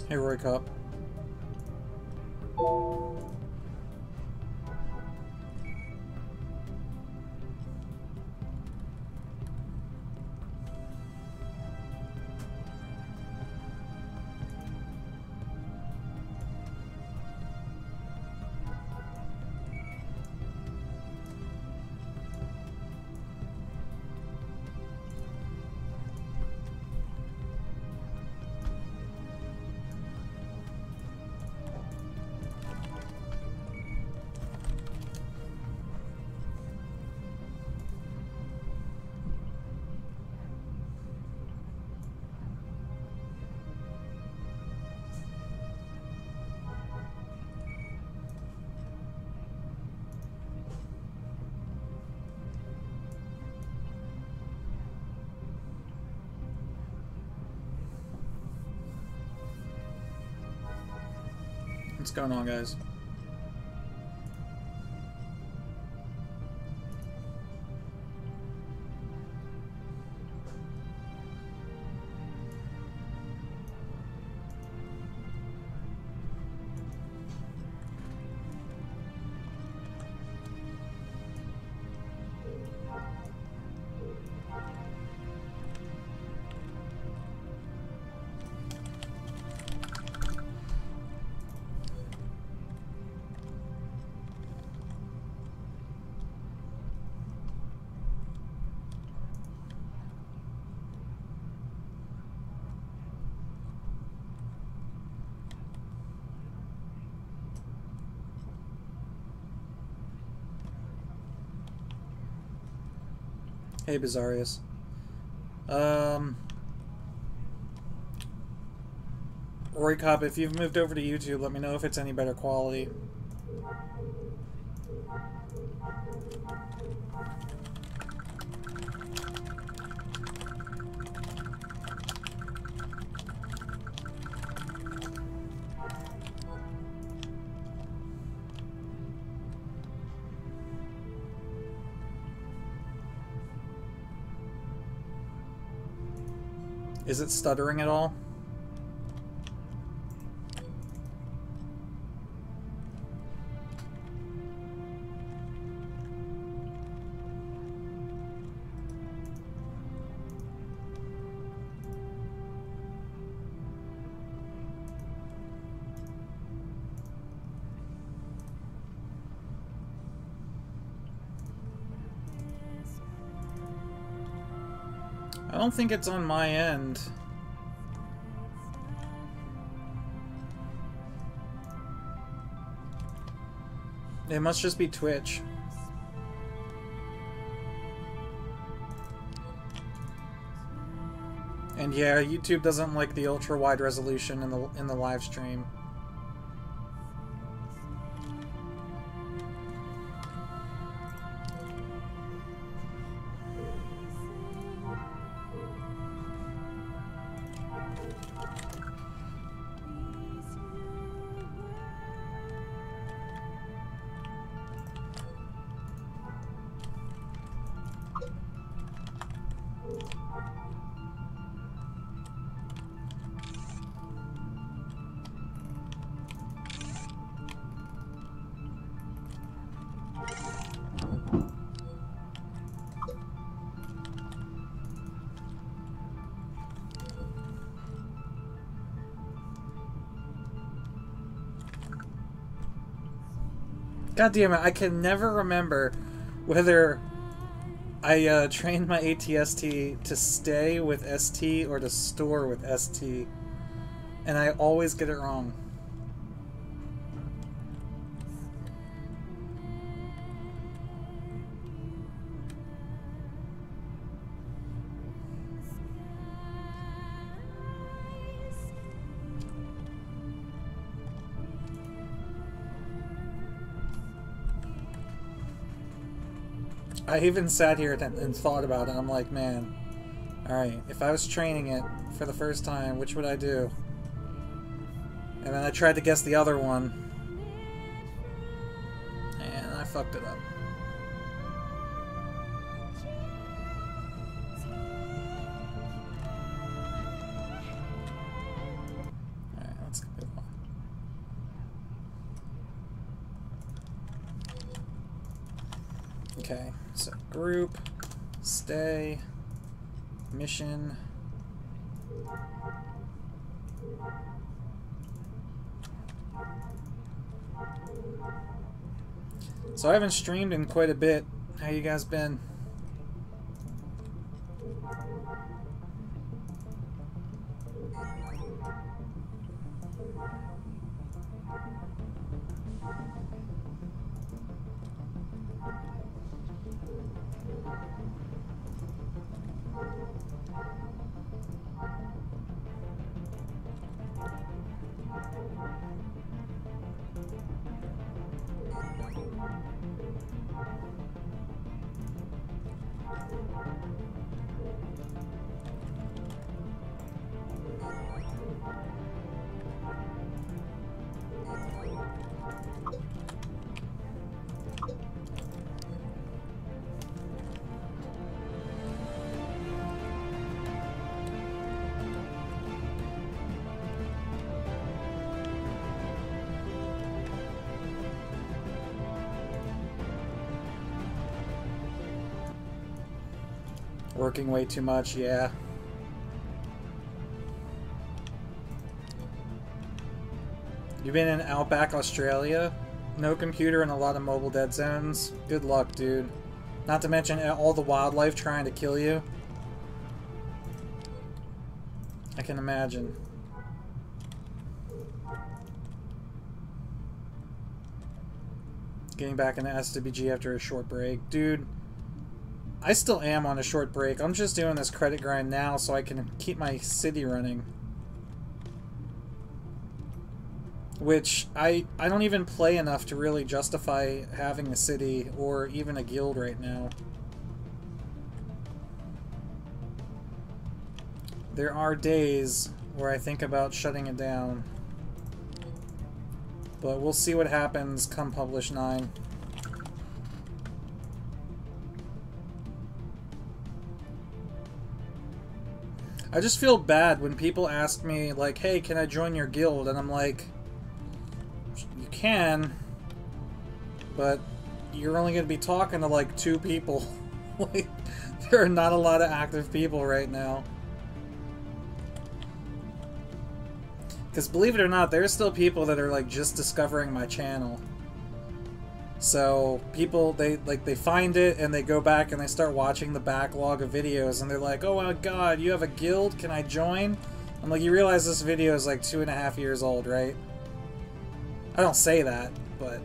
Hey, Roy Cup. What's going on, guys? Hey, Bizarrius. Roy Cop, if you've moved over to YouTube, let me know if it's any better quality. Is it stuttering at all? I don't think it's on my end. It must just be Twitch. And yeah, YouTube doesn't like the ultra wide resolution in the live stream. God damn it, I can never remember whether I trained my ATST to stay with ST or to store with ST. And I always get it wrong. I even sat here and thought about it. I'm like, man, alright, if I was training it for the first time, which would I do? And then I tried to guess the other one. And I fucked it up. Alright, let's Okay, so group, stay, mission. So I haven't streamed in quite a bit. How you guys been? Working way too much, yeah. You've been in Outback, Australia? No computer and a lot of mobile dead zones? Good luck, dude. Not to mention all the wildlife trying to kill you. I can imagine. Getting back into SWG after a short break. Dude, I still am on a short break. I'm just doing this credit grind now so I can keep my city running. Which, I don't even play enough to really justify having a city or even a guild right now. There are days where I think about shutting it down. But we'll see what happens come Publish 9. I just feel bad when people ask me, like, hey, can I join your guild? And I'm like, you can, but you're only going to be talking to, like, 2 people. Like, there are not a lot of active people right now. Because believe it or not, there's still people that are, like, just discovering my channel. So people, they find it and they go back and they start watching the backlog of videos and they're like, oh my god, you have a guild? Can I join? I'm like, you realize this video is like 2.5 years old, right? I don't say that, but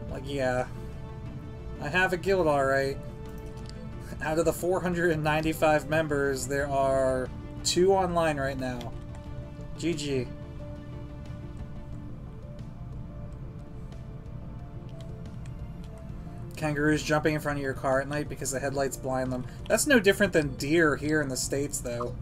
I'm like, yeah, I have a guild, alright. Out of the 495 members, there are 2 online right now. GG. Kangaroos jumping in front of your car at night because the headlights blind them. That's no different than deer here in the States, though.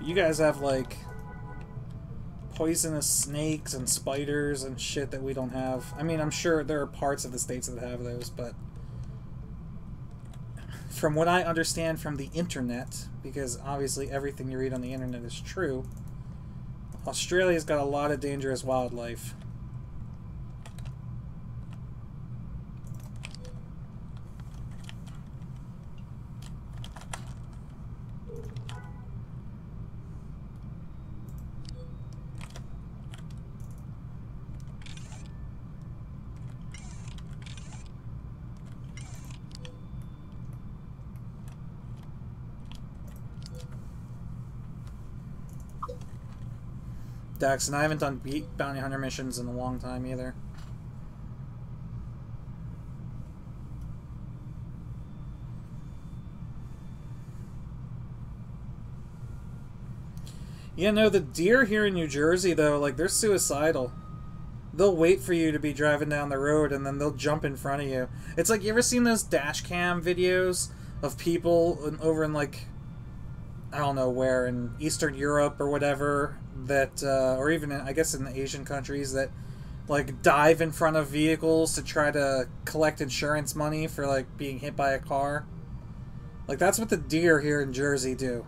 You guys have, like, poisonous snakes and spiders and shit that we don't have. I mean, I'm sure there are parts of the States that have those, but from what I understand from the internet, because obviously everything you read on the internet is true, Australia's got a lot of dangerous wildlife. Dax, and I haven't done bounty hunter missions in a long time either. Yeah, no, the deer here in New Jersey, though, like, they're suicidal. They'll wait for you to be driving down the road, and then they'll jump in front of you. It's like, you ever seen those dash cam videos of people over in, like, I don't know where, in Eastern Europe or whatever, that, or even, I guess in the Asian countries, that, like, dive in front of vehicles to try to collect insurance money for, like, being hit by a car? Like, that's what the deer here in Jersey do.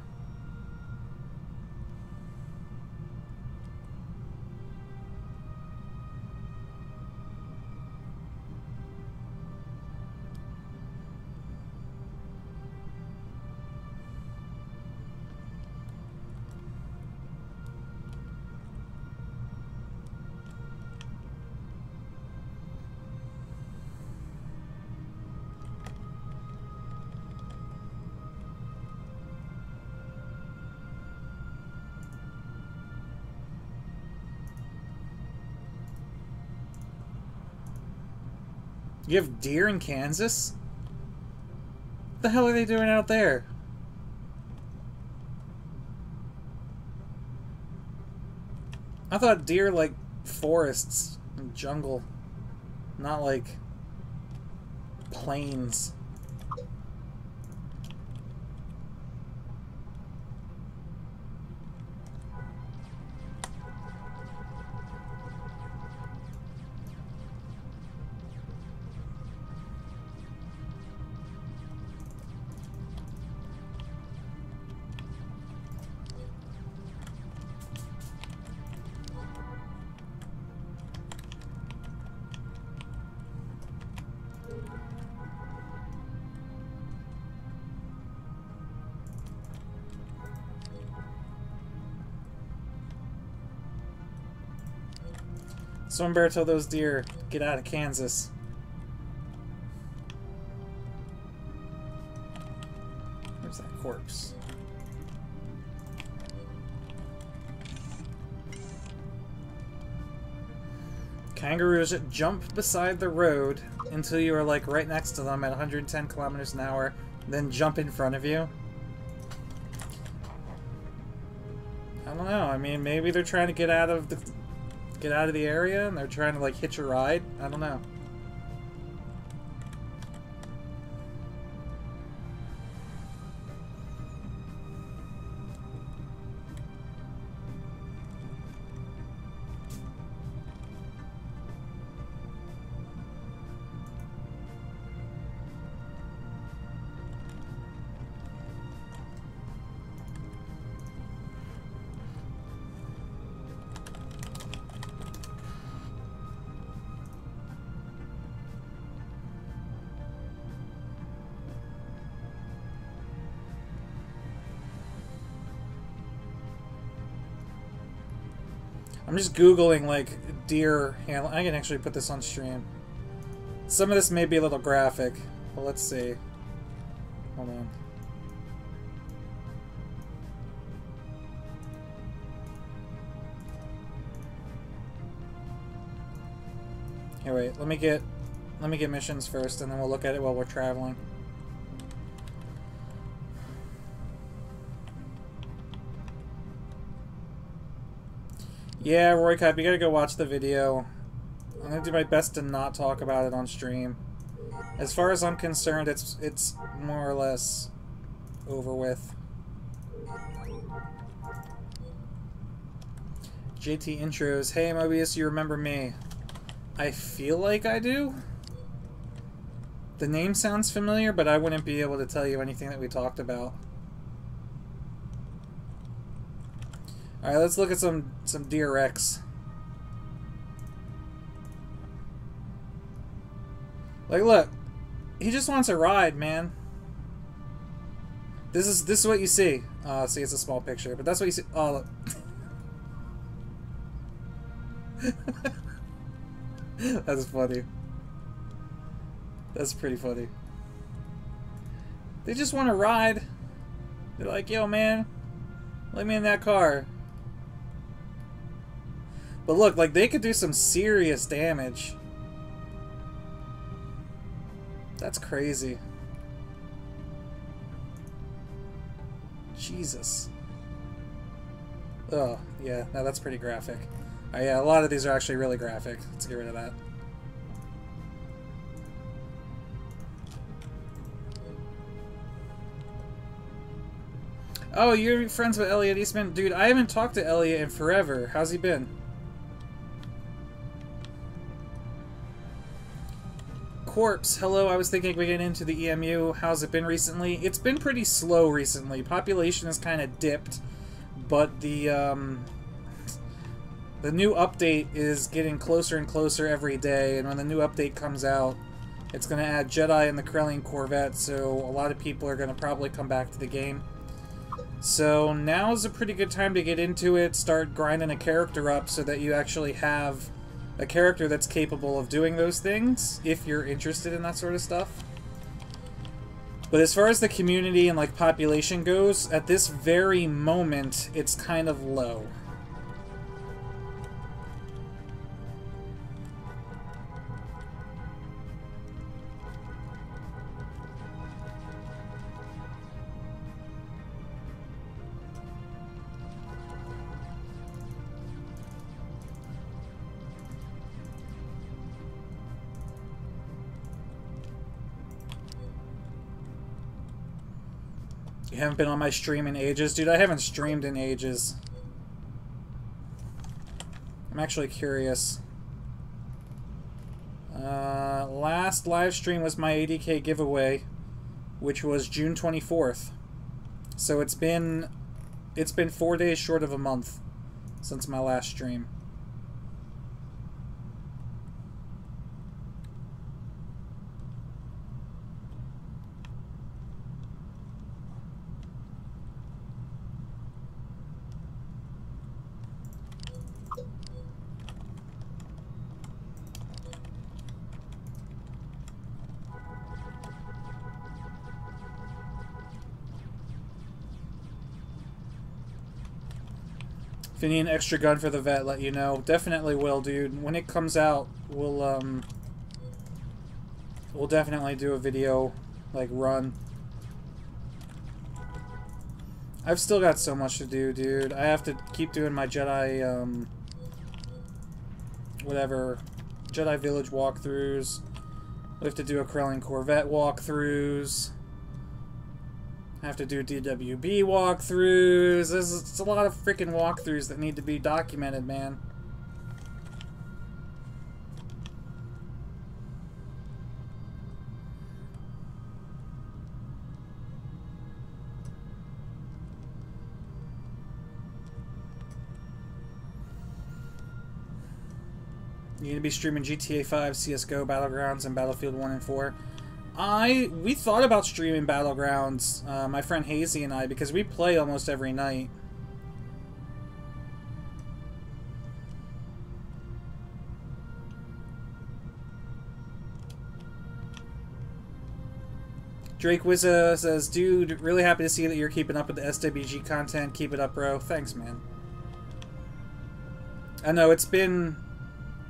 You have deer in Kansas? What the hell are they doing out there? I thought deer like forests and jungle, not like plains. Someone better tell those deer, get out of Kansas. Where's that corpse? Kangaroos jump beside the road until you are like right next to them at 110 kilometers an hour, then jump in front of you. I don't know. I mean, maybe they're trying to get out of the area and they're trying to like hitch a ride. I don't know. I'm just Googling, like, deer handling. I can actually put this on stream. Some of this may be a little graphic, but let's see. Hold on. Here, wait. Let me get missions first, and then we'll look at it while we're traveling. Yeah, Roy Cup, you gotta go watch the video. I'm gonna do my best to not talk about it on stream. As far as I'm concerned, it's more or less over with. JT intros. Hey Mobius, you remember me? I feel like I do. The name sounds familiar, but I wouldn't be able to tell you anything that we talked about. Alright, let's look at some Deer X. Like, look. He just wants a ride, man. This is what you see. See, it's a small picture, but that's what you see. Oh, look. That's funny. That's pretty funny. They just want to ride. They're like, yo, man, let me in that car. But look, like, they could do some serious damage. That's crazy. Jesus. Oh, yeah, no, that's pretty graphic. Oh, yeah, a lot of these are actually really graphic. Let's get rid of that. Oh, you're friends with Elliot Eastman? Dude, I haven't talked to Elliot in forever. How's he been? Corpse, hello, I was thinking we get into the EMU. How's it been recently? It's been pretty slow recently. Population has kind of dipped, but the new update is getting closer and closer every day, and when the new update comes out, it's going to add Jedi and the Corellian Corvette, so a lot of people are going to probably come back to the game. So now's a pretty good time to get into it, start grinding a character up so that you actually have a character that's capable of doing those things, if you're interested in that sort of stuff. But as far as the community and like population goes, at this very moment, it's kind of low. You haven't been on my stream in ages? Dude, I haven't streamed in ages. I'm actually curious. Last live stream was my 80K giveaway, which was June 24th. So it's been 4 days short of a month since my last stream. If you need an extra gun for the vet, let you know. Definitely will, dude. When it comes out, we'll definitely do a video, like, run. I've still got so much to do, dude. I have to keep doing my Jedi, whatever, Jedi Village walkthroughs. We have to do a Corellian Corvette walkthroughs. I have to do DWB walkthroughs. It's a lot of freaking walkthroughs that need to be documented, man. You need to be streaming GTA 5, CSGO, Battlegrounds, and Battlefield 1 and 4. We thought about streaming Battlegrounds, my friend Hazy and I, because we play almost every night. Drake Wizza says, dude, really happy to see that you're keeping up with the SWG content. Keep it up, bro. Thanks, man. I know, it's been...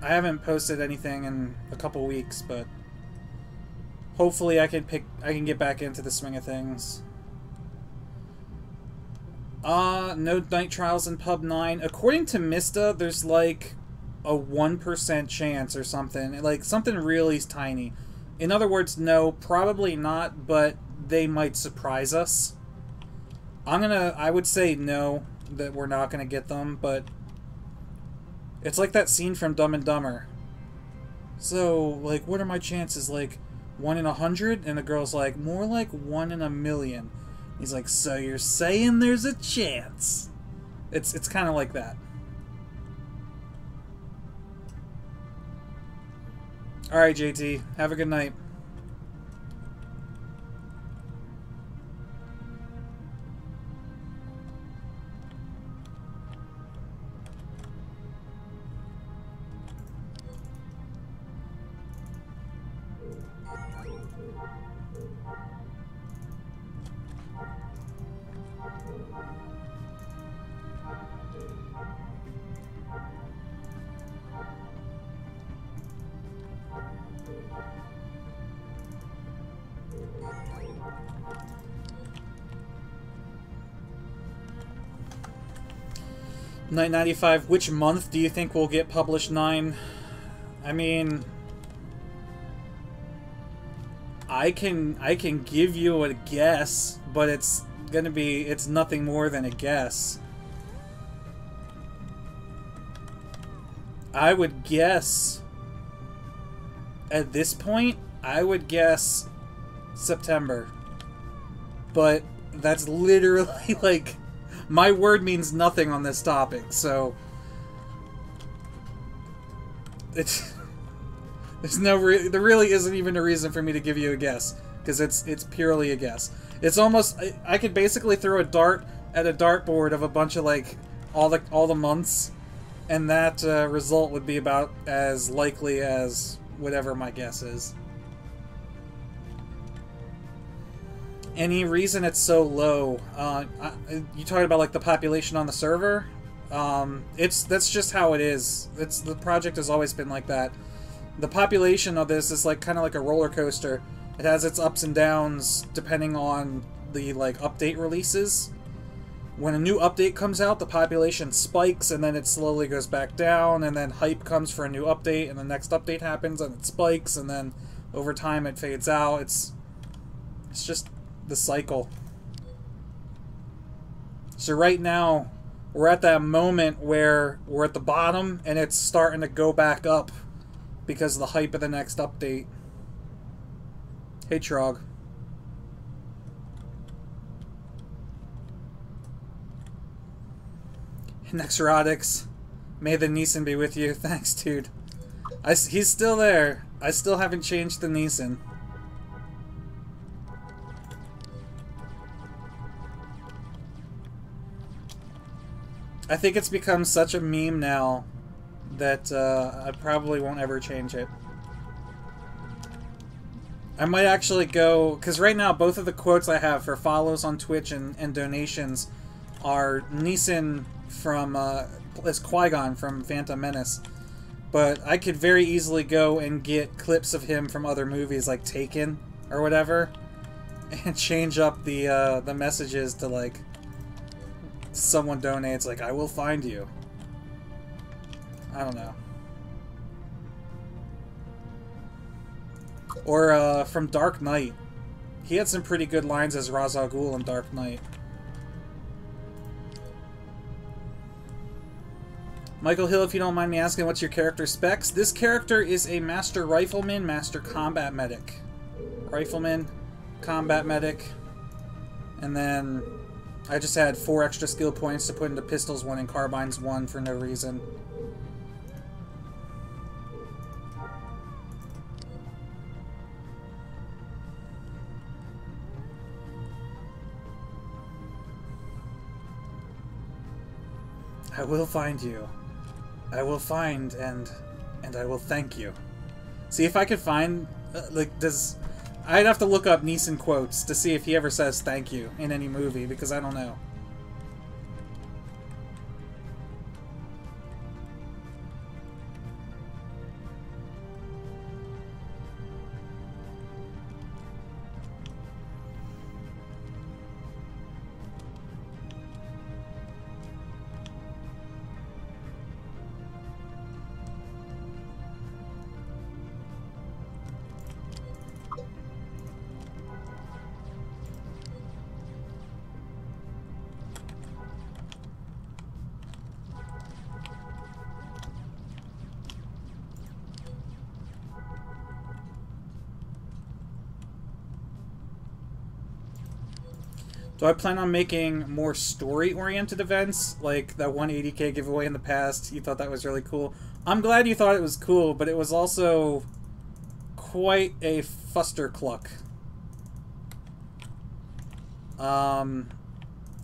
I haven't posted anything in a couple weeks, but... hopefully I can get back into the swing of things. No night trials in Pub 9. According to Mista, there's like a 1% chance or something. Like something really tiny. In other words, no, probably not, but they might surprise us. I would say no, that we're not gonna get them, but it's like that scene from Dumb and Dumber. So, like, what are my chances? Like, 1 in 100? And the girl's like, more like 1 in a million. He's like, so you're saying there's a chance? It's kind of like that. Alright, JT. Have a good night. Night 95, which month do you think will get published 9? I mean, I can give you a guess, but it's nothing more than a guess. I would guess at this point, I would guess September. But that's literally like my word means nothing on this topic, so it's there really isn't even a reason for me to give you a guess, because it's purely a guess. It's almost, I could basically throw a dart at a dartboard of a bunch of like all the months, and that result would be about as likely as whatever my guess is. Any reason it's so low? You talking about like the population on the server? That's just how it is. The project has always been like that. The population of this is like kind of like a roller coaster. It has its ups and downs depending on the like update releases. When a new update comes out, the population spikes and then it slowly goes back down, and then hype comes for a new update, and the next update happens and it spikes, and then over time it fades out. It's just the cycle. So right now we're at that moment where we're at the bottom and it's starting to go back up because of the hype of the next update. Hey, Trog. Nexerotics, may the Nissan be with you. Thanks, dude. He's still there. I still haven't changed the Nissan. I think it's become such a meme now that I probably won't ever change it. I might actually go, because right now both of the quotes I have for follows on Twitch and donations are Neeson from, as Qui-Gon from Phantom Menace. But I could very easily go and get clips of him from other movies like Taken or whatever, and change up the messages to like, someone donates like, I will find you. I don't know. Or from Dark Knight. He had some pretty good lines as Ra's al Ghul in Dark Knight. Michael Hill, if you don't mind me asking, what's your character specs? This character is a Master Rifleman, Master Combat Medic. Rifleman, Combat Medic, and then I just had 4 extra skill points to put into pistols 1 and carbines 1 for no reason. I will find you. I will find and I will thank you. See if I could find like does I'd have to look up Neeson quotes to see if he ever says thank you in any movie, because I don't know. Do I plan on making more story-oriented events, like that 180K giveaway in the past? You thought that was really cool. I'm glad you thought it was cool, but it was also quite a fustercluck.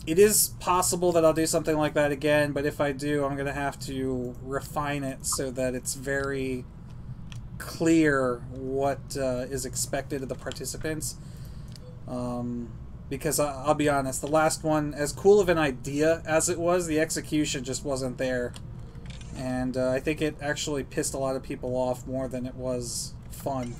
It is possible that I'll do something like that again, but if I do, I'm going to have to refine it so that it's very clear what is expected of the participants. Because I'll be honest, the last one, as cool of an idea as it was, the execution just wasn't there. And I think it actually pissed a lot of people off more than it was fun.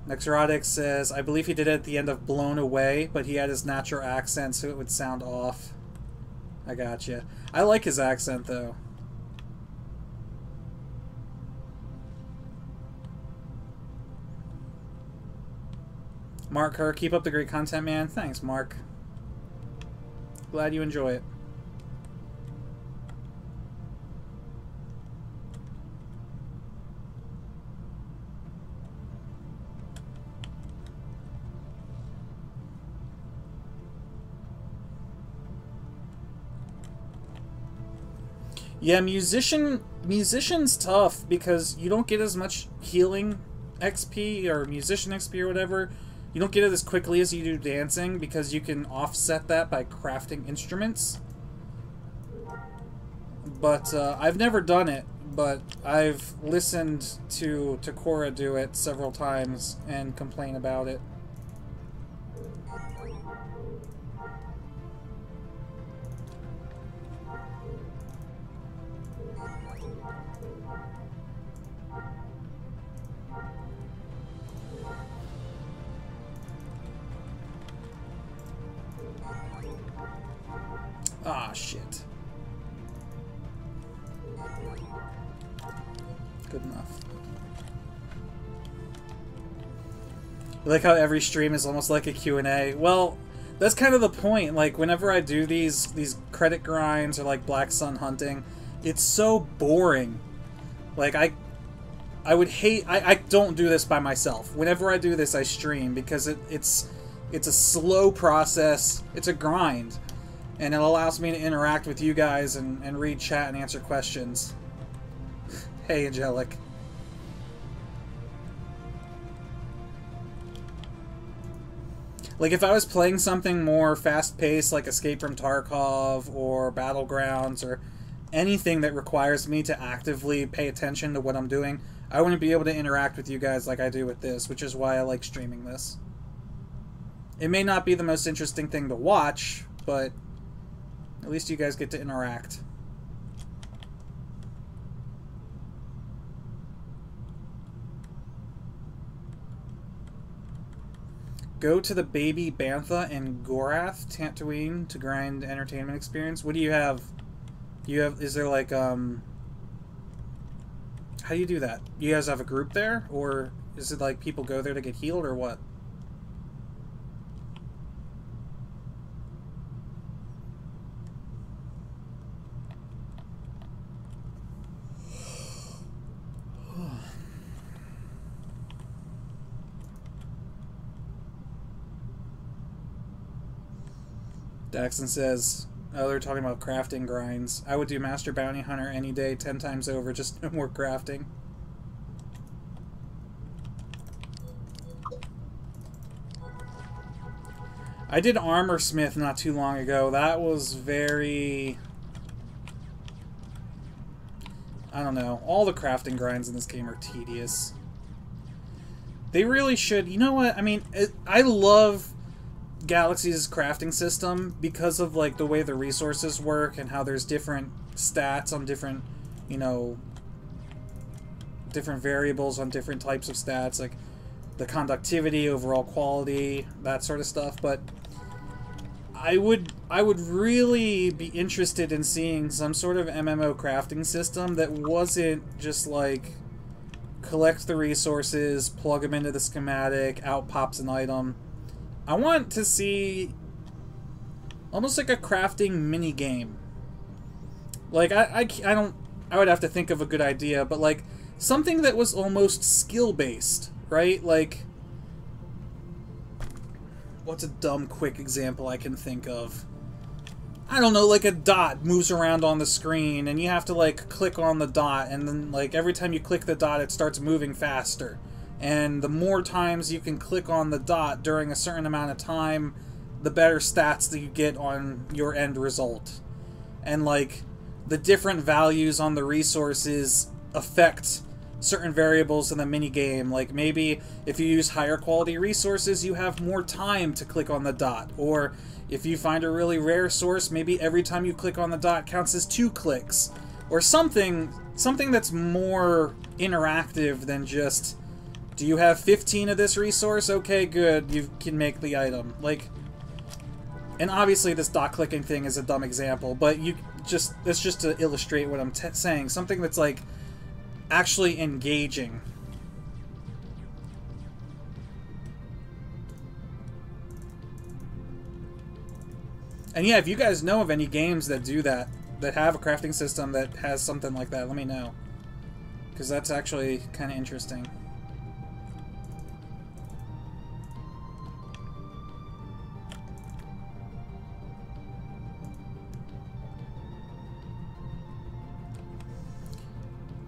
Nexerotic says, I believe he did it at the end of Blown Away, but he had his natural accent so it would sound off. I gotcha. I like his accent, though. Mark Kerr, keep up the great content, man. Thanks, Mark. Glad you enjoy it. Yeah, musician's tough because you don't get as much healing XP or musician XP or whatever. You don't get it as quickly as you do dancing because you can offset that by crafting instruments. But I've never done it, but I've listened to Cora do it several times and complain about it. Ah, shit. Good enough. I like how every stream is almost like a Q&A. Well, that's kind of the point. Like, whenever I do these credit grinds or, like, Black Sun hunting, it's so boring. Like, I would hate... I don't do this by myself. Whenever I do this, I stream because it's a slow process. It's a grind. And it allows me to interact with you guys and read chat and answer questions. Hey, Angelic. Like, if I was playing something more fast-paced, like Escape from Tarkov or Battlegrounds or anything that requires me to actively pay attention to what I'm doing, I wouldn't be able to interact with you guys like I do with this, which is why I like streaming this. It may not be the most interesting thing to watch, but at least you guys get to interact. Go to the Baby Bantha and Gorath, Tatooine, to grind entertainment experience. What do you have? Is there like, how do you do that? You guys have a group there? Or is it like people go there to get healed or what? Daxon says, oh, they're talking about crafting grinds. I would do Master Bounty Hunter any day, 10 times over, just no more crafting. I did Armor Smith not too long ago. That was very... I don't know. All the crafting grinds in this game are tedious. They really should... You know what? I mean, I love Galaxy's crafting system because of like the way the resources work and how there's different stats on different, you know, different variables on different types of stats, like the conductivity, overall quality, that sort of stuff. But I would really be interested in seeing some sort of MMO crafting system that wasn't just like collect the resources, plug them into the schematic, out pops an item. I want to see almost like a crafting mini game. Like I would have to think of a good idea, but like something that was almost skill based, right? Like, what's a dumb quick example I can think of? I don't know, like a dot moves around on the screen and you have to like click on the dot, and then like every time you click the dot it starts moving faster. And the more times you can click on the dot during a certain amount of time, the better stats that you get on your end result. And like the different values on the resources affect certain variables in the minigame. Like maybe if you use higher quality resources, you have more time to click on the dot. Or if you find a really rare source, maybe every time you click on the dot counts as 2 clicks. Or something that's more interactive than just... Do you have 15 of this resource? Okay, good. You can make the item. Like, and obviously this dot clicking thing is a dumb example, but that's just to illustrate what I'm saying. Something that's like actually engaging. And yeah, if you guys know of any games that do that, that have a crafting system that has something like that, let me know. Because that's actually kind of interesting.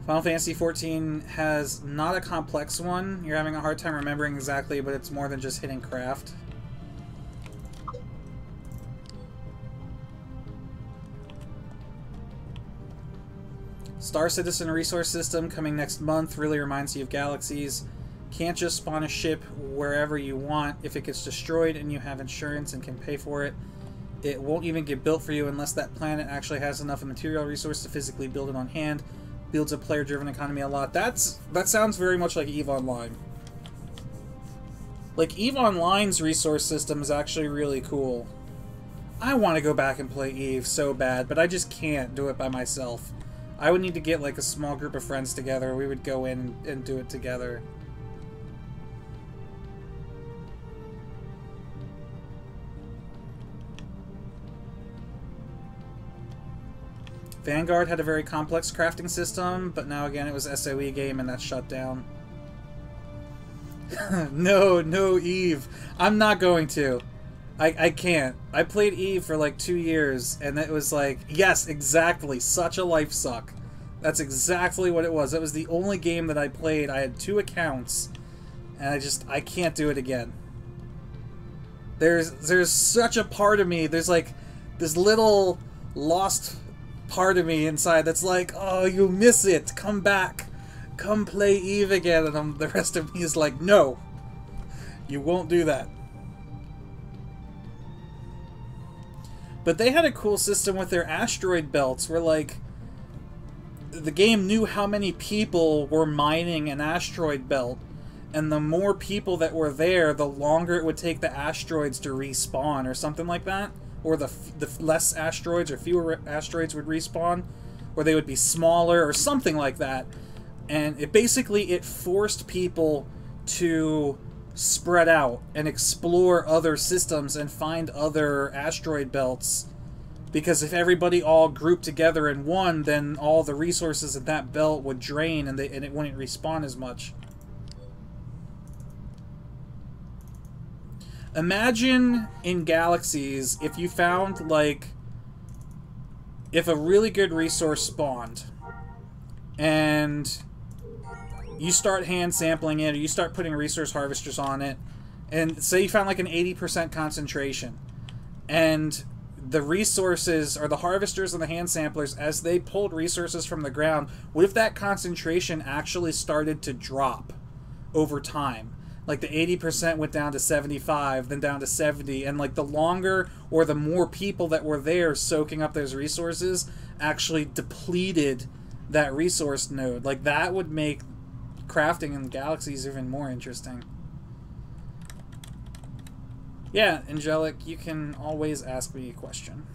Final Fantasy XIV has not a complex one. You're having a hard time remembering exactly, but it's more than just hitting craft. Star Citizen resource system coming next month. Really reminds you of Galaxies. Can't just spawn a ship wherever you want. If it gets destroyed and you have insurance and can pay for it, it won't even get built for you unless that planet actually has enough material resource to physically build it on hand. Builds a player-driven economy a lot. That sounds very much like EVE Online. Like, EVE Online's resource system is actually really cool. I want to go back and play EVE so bad, but I just can't do it by myself. I would need to get, like, a small group of friends together. We would go in and do it together. Vanguard had a very complex crafting system, but now again it was SWGEmu and that's shut down. No, EVE. I'm not going to. I can't. I played EVE for like 2 years, and it was like, yes, exactly, such a life suck. That's exactly what it was. It was the only game that I played. I had 2 accounts, and I can't do it again. There's such a part of me, there's like this little lost part of me inside that's like, oh, you miss it, come back, come play EVE again, and the rest of me is like, no, you won't do that. But they had a cool system with their asteroid belts where, like, the game knew how many people were mining an asteroid belt, and the more people that were there, the longer it would take the asteroids to respawn or something like that. Or the less asteroids or fewer asteroids would respawn, or they would be smaller or something like that. And it forced people to spread out and explore other systems and find other asteroid belts, because if everybody all grouped together in one, then all the resources in that belt would drain and it wouldn't respawn as much. Imagine in Galaxies if you found, like, if a really good resource spawned and you start hand sampling it, or you start putting resource harvesters on it, and say you found like an 80% concentration, and the resources, or the harvesters and the hand samplers, as they pulled resources from the ground, what if that concentration actually started to drop over time? Like the 80% went down to 75, then down to 70, and like the longer or the more people that were there soaking up those resources actually depleted that resource node. Like, that would make crafting in Galaxies even more interesting. Yeah, Angelic, you can always ask me a question.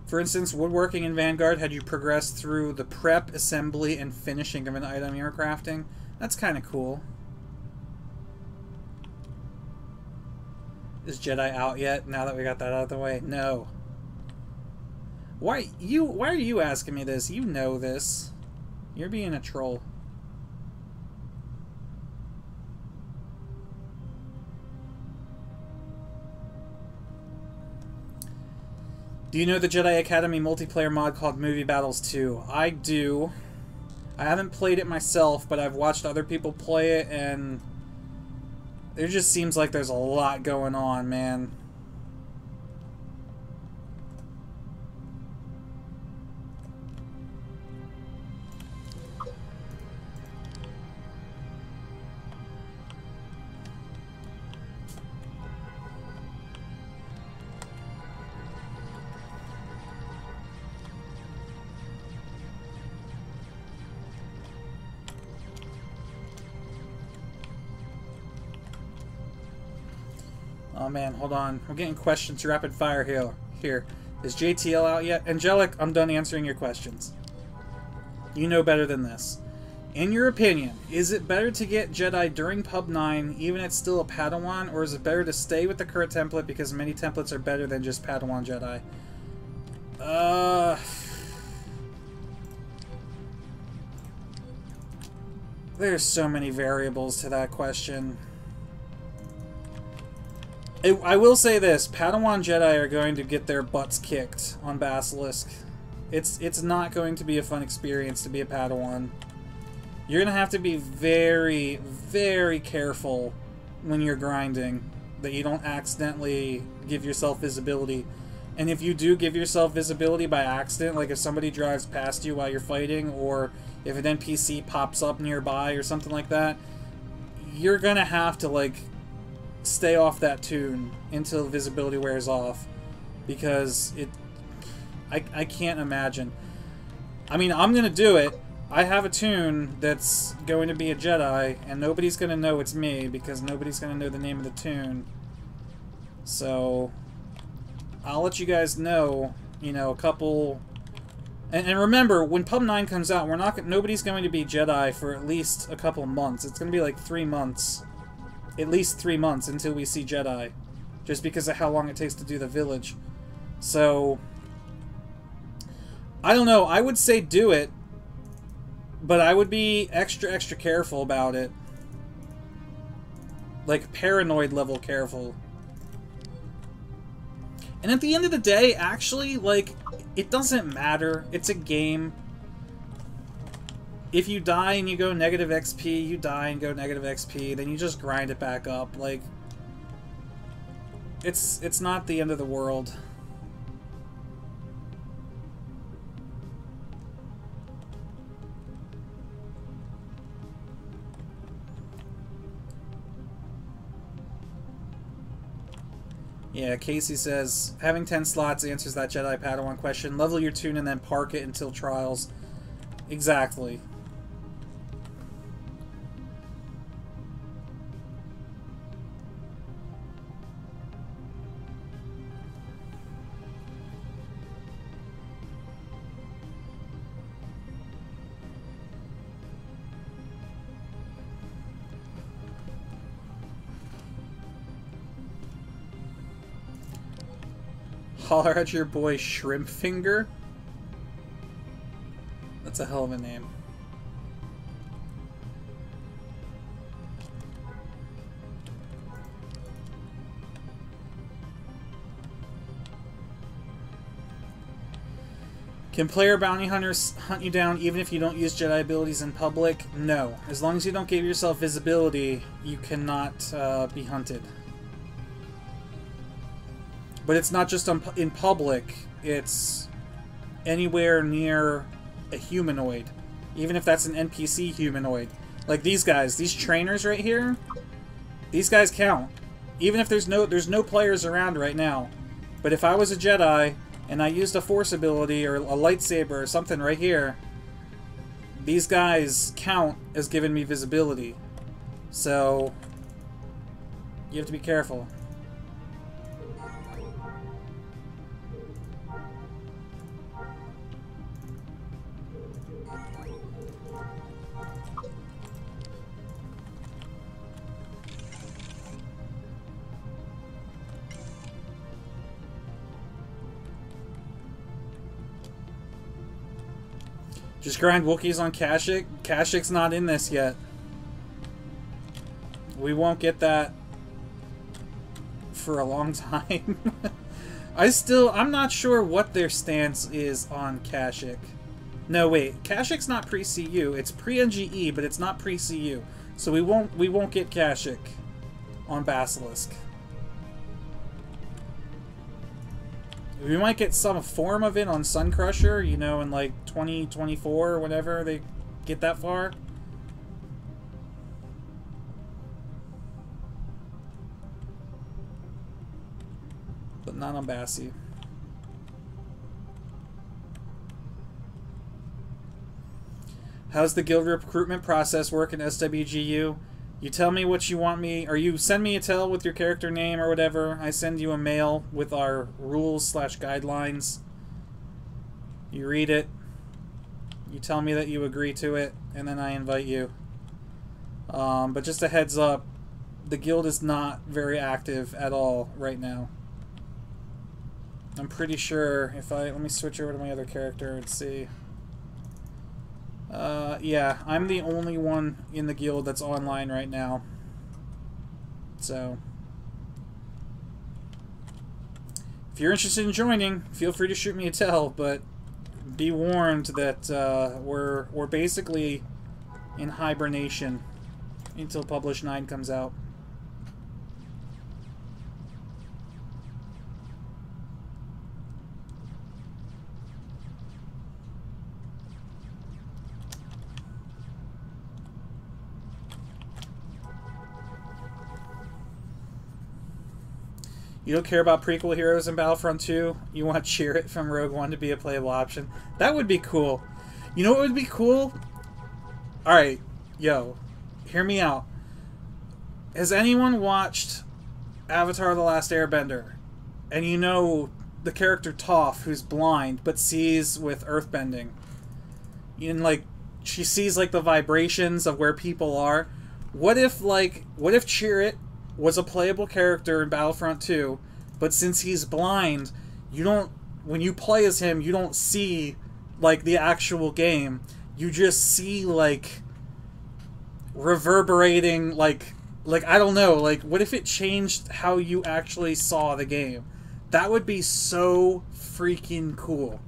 For instance, woodworking in Vanguard had you progress through the prep, assembly, and finishing of an item you're crafting. That's kind of cool. Is Jedi out yet, now that we got that out of the way? No. Why are you asking me this? You know this. You're being a troll. Do you know the Jedi Academy multiplayer mod called Movie Battles 2? I do. I haven't played it myself, but I've watched other people play it, and it just seems like there's a lot going on, man. Oh man, hold on. We're getting questions rapid fire here. Is JTL out yet? Angelic, I'm done answering your questions. You know better than this. In your opinion, is it better to get Jedi during Pub 9, even if it's still a Padawan, or is it better to stay with the current template because many templates are better than just Padawan Jedi? There's so many variables to that question. I will say this, Padawan Jedi are going to get their butts kicked on Basilisk. It's not going to be a fun experience to be a Padawan. You're going to have to be very, very careful when you're grinding, that you don't accidentally give yourself visibility. And if you do give yourself visibility by accident, like if somebody drives past you while you're fighting, or if an NPC pops up nearby or something like that, you're going to have to, like, stay off that toon until visibility wears off. Because I can't imagine. I mean, I'm going to do it. I have a toon that's going to be a Jedi, and nobody's going to know it's me, because nobody's going to know the name of the toon. So, I'll let you guys know, you know, a couple... And remember, when Pub 9 comes out, nobody's going to be Jedi for at least a couple months. It's going to be like 3 months. At least 3 months until we see Jedi. Just because of how long it takes to do the village. So, I don't know. I would say do it. But I would be extra careful about it. Like, paranoid level careful. And at the end of the day, actually, like, it doesn't matter. It's a game. If you die and you go negative XP, you die and go negative XP, then you just grind it back up. Like, it's not the end of the world. Yeah, Casey says, having 10 slots answers that Jedi Padawan question. Level your toon and then park it until trials. Exactly. Holler at your boy Shrimp Finger? That's a hell of a name. Can player bounty hunters hunt you down even if you don't use Jedi abilities in public? No. As long as you don't give yourself visibility, you cannot be hunted. But it's not just in public, it's anywhere near a humanoid. Even if that's an NPC humanoid. Like these guys, these trainers right here, these guys count. Even if there's no players around right now. But if I was a Jedi and I used a Force ability or a lightsaber or something right here, these guys count as giving me visibility. So you have to be careful. Just grind Wookiees on Kashuk. Kashuk's not in this yet. We won't get that for a long time. I'm not sure what their stance is on Kashuk. No, wait. Kashuk's not pre-CU. It's pre-NGE, but it's not pre-CU. So we won't get Kashuk on Basilisk. We might get some form of it on Sun Crusher, you know, in like 2024 or whenever they get that far. But not on Bassi. How's the guild recruitment process work in SWGEmu? You tell me what you want me, or you send me a tell with your character name or whatever. I send you a mail with our rules/guidelines. You read it. You tell me that you agree to it, and then I invite you. But just a heads up, the guild is not very active at all right now. I'm pretty sure if let me switch over to my other character and see. Yeah, I'm the only one in the guild that's online right now. So, if you're interested in joining, feel free to shoot me a tell, but be warned that we're basically in hibernation until Publish 9 comes out. You don't care about prequel heroes in Battlefront 2? You want Cheer It from Rogue One to be a playable option? That would be cool. You know what would be cool? Alright, yo, hear me out. Has anyone watched Avatar: The Last Airbender? And you know the character Toph, who's blind, but sees with earthbending. And, like, she sees, like, the vibrations of where people are. What if Cheer It was a playable character in Battlefront 2, but since he's blind, you don't, when you play as him, you don't see, like, the actual game. You just see, like, reverberating, like, I don't know, like, what if it changed how you actually saw the game? That would be so freaking cool.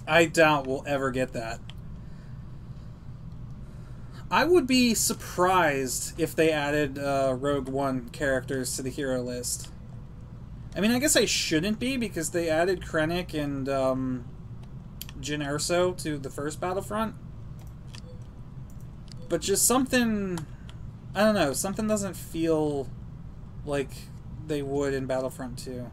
I doubt we'll ever get that. I would be surprised if they added Rogue One characters to the hero list. I mean, I guess I shouldn't be, because they added Krennic and Jyn Erso to the first Battlefront. But just something, I don't know, something doesn't feel like they would in Battlefront 2.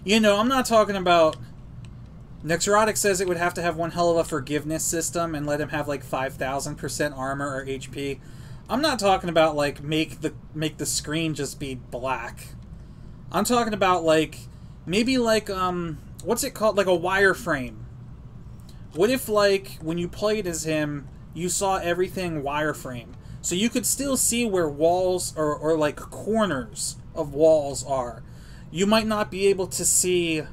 You know, I'm not talking about... Nexerotic says it would have to have one hell of a forgiveness system and let him have like 5,000% armor or HP. I'm not talking about like make the screen just be black. I'm talking about like maybe like what's it called, like a wireframe. What if like when you played as him you saw everything wireframe, so you could still see where walls or like corners of walls are. You might not be able to see,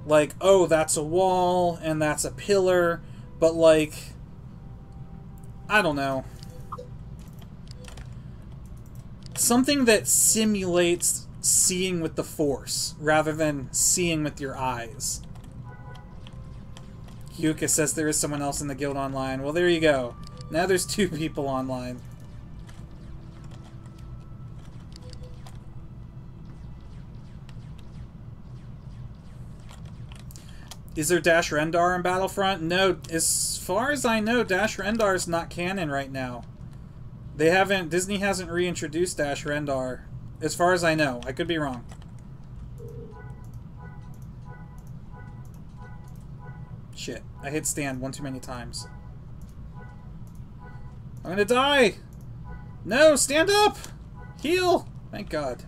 like, oh, that's a wall and that's a pillar, but, like, I don't know. Something that simulates seeing with the Force rather than seeing with your eyes. Yuka says there is someone else in the guild online. Well, there you go. Now there's 2 people online. Is there Dash Rendar in Battlefront? No, as far as I know, Dash Rendar is not canon right now. They haven't, Disney hasn't reintroduced Dash Rendar, as far as I know. I could be wrong. Shit, I hit stand one too many times. I'm gonna die! No, stand up! Heal! Thank God.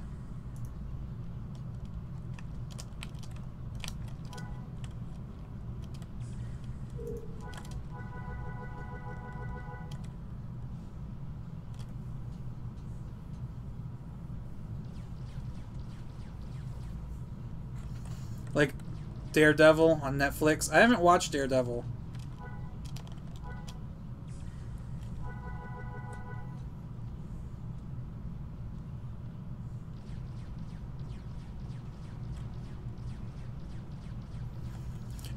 Like Daredevil on Netflix. I haven't watched Daredevil.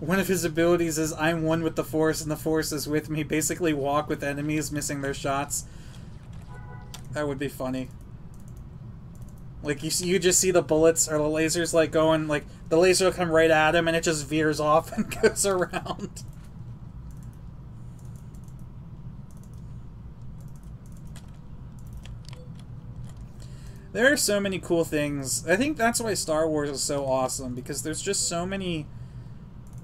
One of his abilities is I'm one with the Force and the Force is with me. Basically walk with enemies missing their shots. That would be funny. Like, you just see the bullets or the lasers, like, going, like, the laser will come right at him and it just veers off and goes around. There are so many cool things. I think that's why Star Wars is so awesome, because there's just so many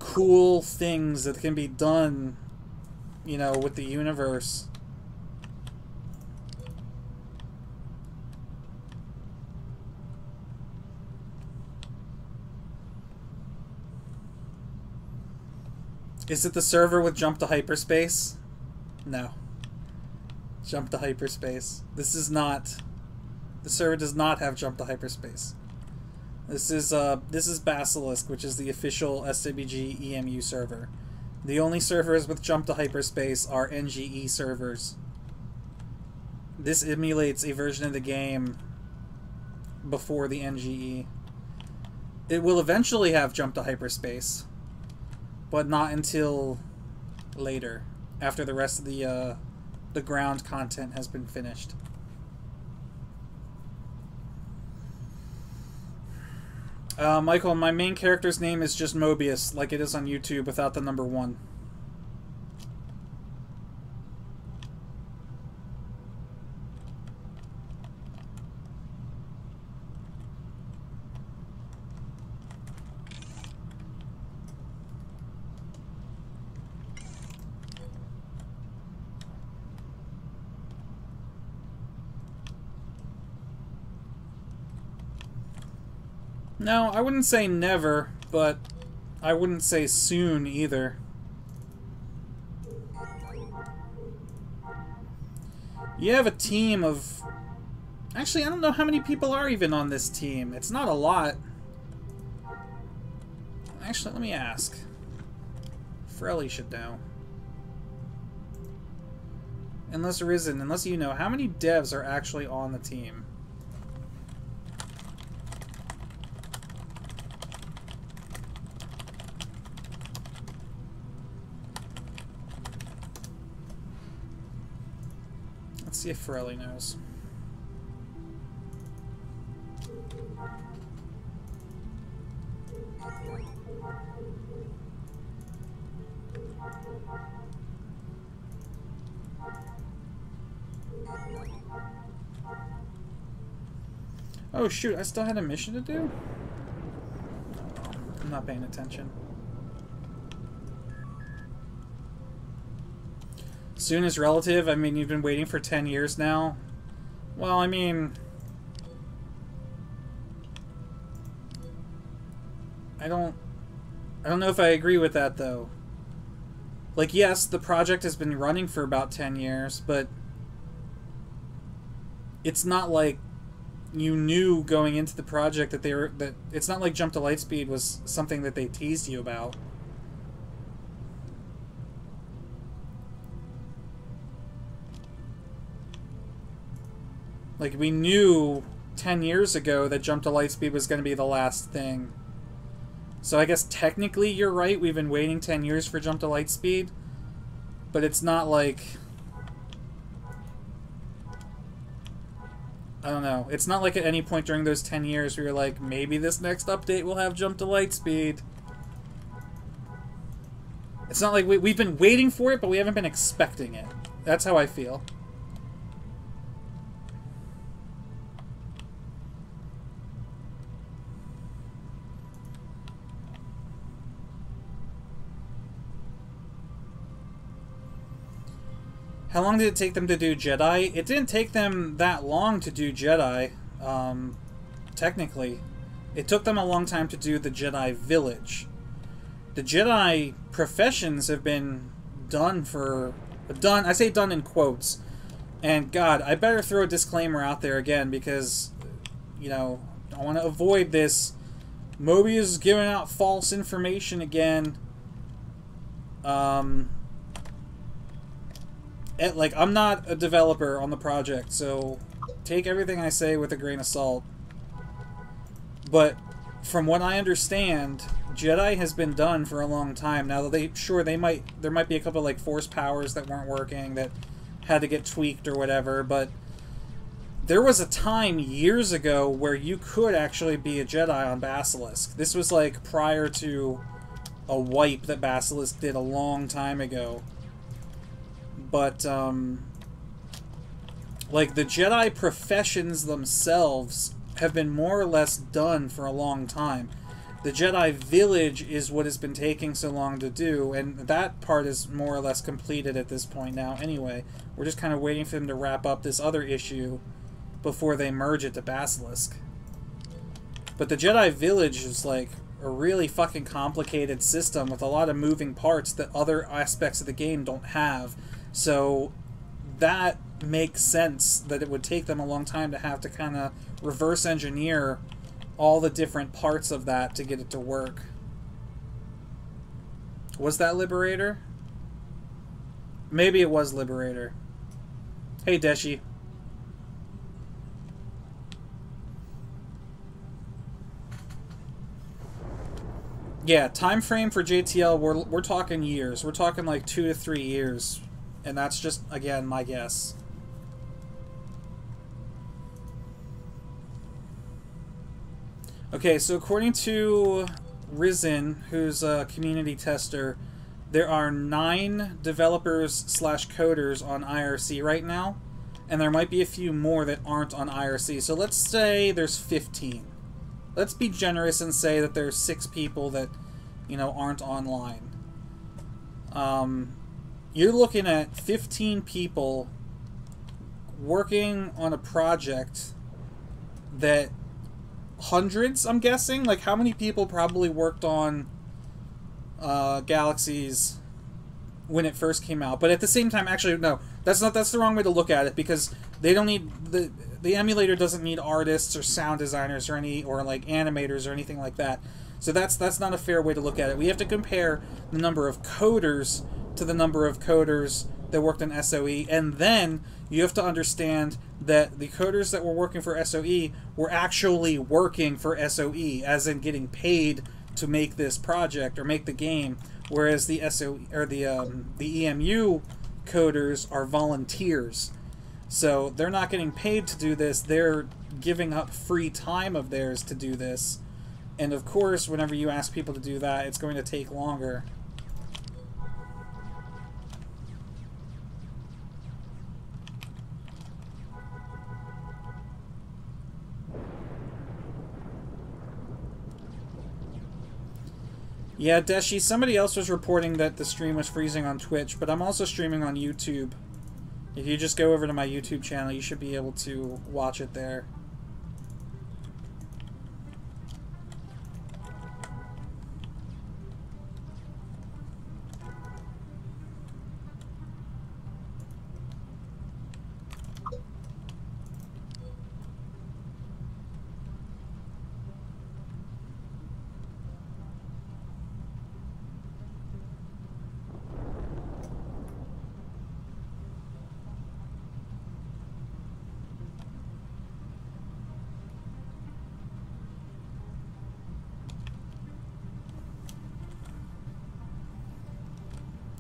cool things that can be done, you know, with the universe. Is it the server with jump to hyperspace? No. Jump to hyperspace. This is not... The server does not have jump to hyperspace. This is Basilisk, which is the official SWGEmu server. The only servers with jump to hyperspace are NGE servers. This emulates a version of the game before the NGE. It will eventually have jump to hyperspace, but not until later, after the rest of the ground content has been finished. Michael, my main character's name is just Mobius, like it is on YouTube, without the number 1. No, I wouldn't say never, but I wouldn't say soon either. You have a team of... Actually, I don't know how many people are even on this team. It's not a lot. Actually, let me ask. Frelly should know. Unless Risen, unless you know, how many devs are actually on the team? Let's see if Forelli knows. Oh shoot, I still had a mission to do? I'm not paying attention. Soon is relative. I mean, you've been waiting for 10 years now. Well, I mean... I don't know if I agree with that, though. Like, yes, the project has been running for about 10 years, but... It's not like you knew going into the project that they were... that it's not like Jump to Lightspeed was something that they teased you about. Like, we knew 10 years ago that Jump to Lightspeed was going to be the last thing. So I guess technically you're right, we've been waiting 10 years for Jump to Lightspeed. But it's not like... I don't know. It's not like at any point during those 10 years we were like, maybe this next update will have Jump to Lightspeed. It's not like we've been waiting for it, but we haven't been expecting it. That's how I feel. How long did it take them to do Jedi? It didn't take them that long to do Jedi, technically. It took them a long time to do the Jedi Village. The Jedi professions have been done for... Done, I say done in quotes. And God, I better throw a disclaimer out there again because, you know, I want to avoid this. Mobius is giving out false information again. Like, I'm not a developer on the project, so take everything I say with a grain of salt. But from what I understand, Jedi has been done for a long time now. There might be a couple like force powers that weren't working that had to get tweaked or whatever, but there was a time years ago where you could actually be a Jedi on Basilisk. This was like prior to a wipe that Basilisk did a long time ago. But like the Jedi professions themselves have been more or less done for a long time. The Jedi Village is what has been taking so long to do, and that part is more or less completed at this point now anyway. We're just kind of waiting for them to wrap up this other issue before they merge it to Basilisk. But the Jedi Village is like a really fucking complicated system with a lot of moving parts that other aspects of the game don't have. So that makes sense that it would take them a long time to have to kind of reverse engineer all the different parts of that to get it to work. Was that Liberator? Maybe it was Liberator. Hey, Deshi. Yeah, time frame for JTL, we're talking years. We're talking like 2 to 3 years. And that's just, again, my guess. Okay, so according to Risen, who's a community tester, there are 9 developers / coders on IRC right now, and there might be a few more that aren't on IRC. So let's say there's 15. Let's be generous and say that there's 6 people that, you know, aren't online. You're looking at 15 people working on a project that hundreds, I'm guessing? Like, how many people probably worked on Galaxies when it first came out? But at the same time, actually, no, that's the wrong way to look at it, because they don't need, the emulator doesn't need artists or sound designers or like animators or anything like that. So that's not a fair way to look at it. We have to compare the number of coders to the number of coders that worked on SOE, and then you have to understand that the coders that were working for SOE were actually working for SOE, as in getting paid to make this project or make the game, whereas the SOE or the EMU coders are volunteers. So they're not getting paid to do this, they're giving up free time of theirs to do this. And of course, whenever you ask people to do that, it's going to take longer. Yeah, Deshi, somebody else was reporting that the stream was freezing on Twitch, but I'm also streaming on YouTube. If you just go over to my YouTube channel, you should be able to watch it there.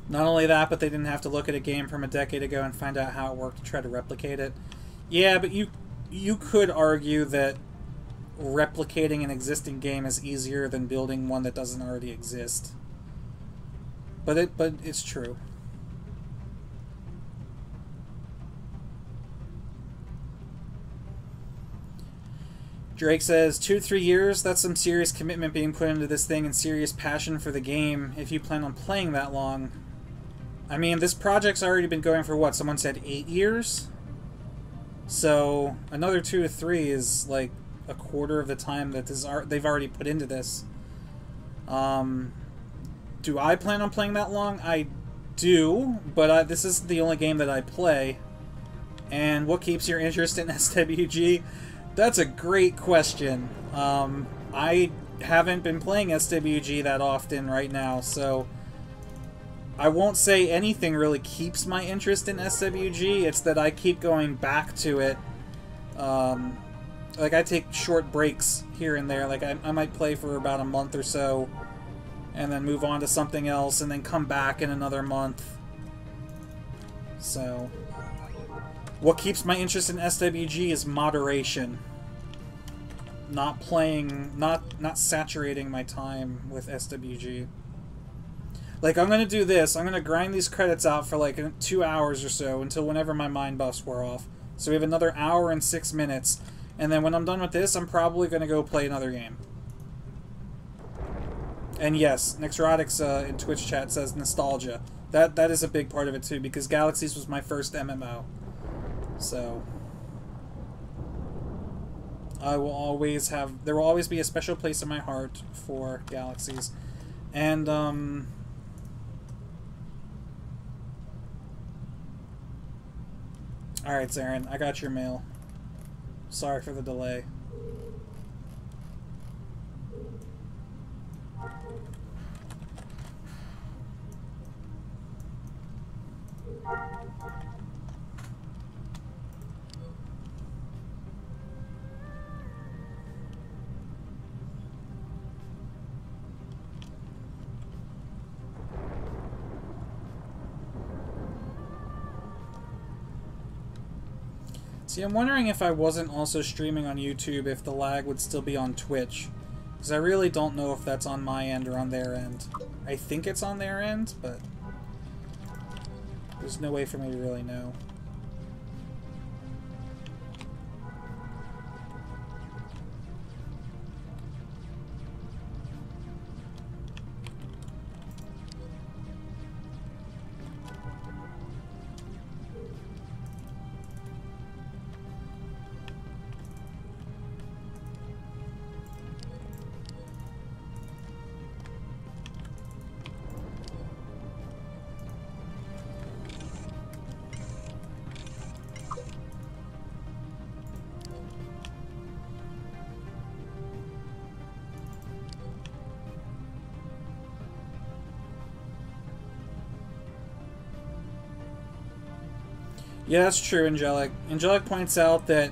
Not only that, but they didn't have to look at a game from a decade ago and find out how it worked to try to replicate it. Yeah, but you could argue that replicating an existing game is easier than building one that doesn't already exist. But it's true. Drake says, 2 to 3 years, that's some serious commitment being put into this thing and serious passion for the game if you plan on playing that long. I mean, this project's already been going for what? Someone said 8 years? So, another 2 to 3 is like a quarter of the time that they've already put into this. Do I plan on playing that long? I do, but this is the only game that I play. And what keeps your interest in SWG? That's a great question. I haven't been playing SWG that often right now, so I won't say anything really keeps my interest in SWG. It's that I keep going back to it Like, I take short breaks here and there. Like, I might play for about a month or so, and then move on to something else, and then come back in another month. So, what keeps my interest in SWG is moderation. Not playing, not saturating my time with SWG. Like, I'm gonna do this. I'm gonna grind these credits out for like 2 hours or so until whenever my mind buffs wear off. So we have another hour and 6 minutes. And then when I'm done with this, I'm probably gonna go play another game. And yes, Nexrotics in Twitch chat says nostalgia. That is a big part of it too, because Galaxies was my first MMO. So there will always be a special place in my heart for Galaxies. And alright, Zarin, I got your mail. Sorry for the delay. See, I'm wondering if I wasn't also streaming on YouTube, if the lag would still be on Twitch. Because I really don't know if that's on my end or on their end. I think it's on their end, but there's no way for me to really know. Yeah, that's true, Angelic. Angelic points out that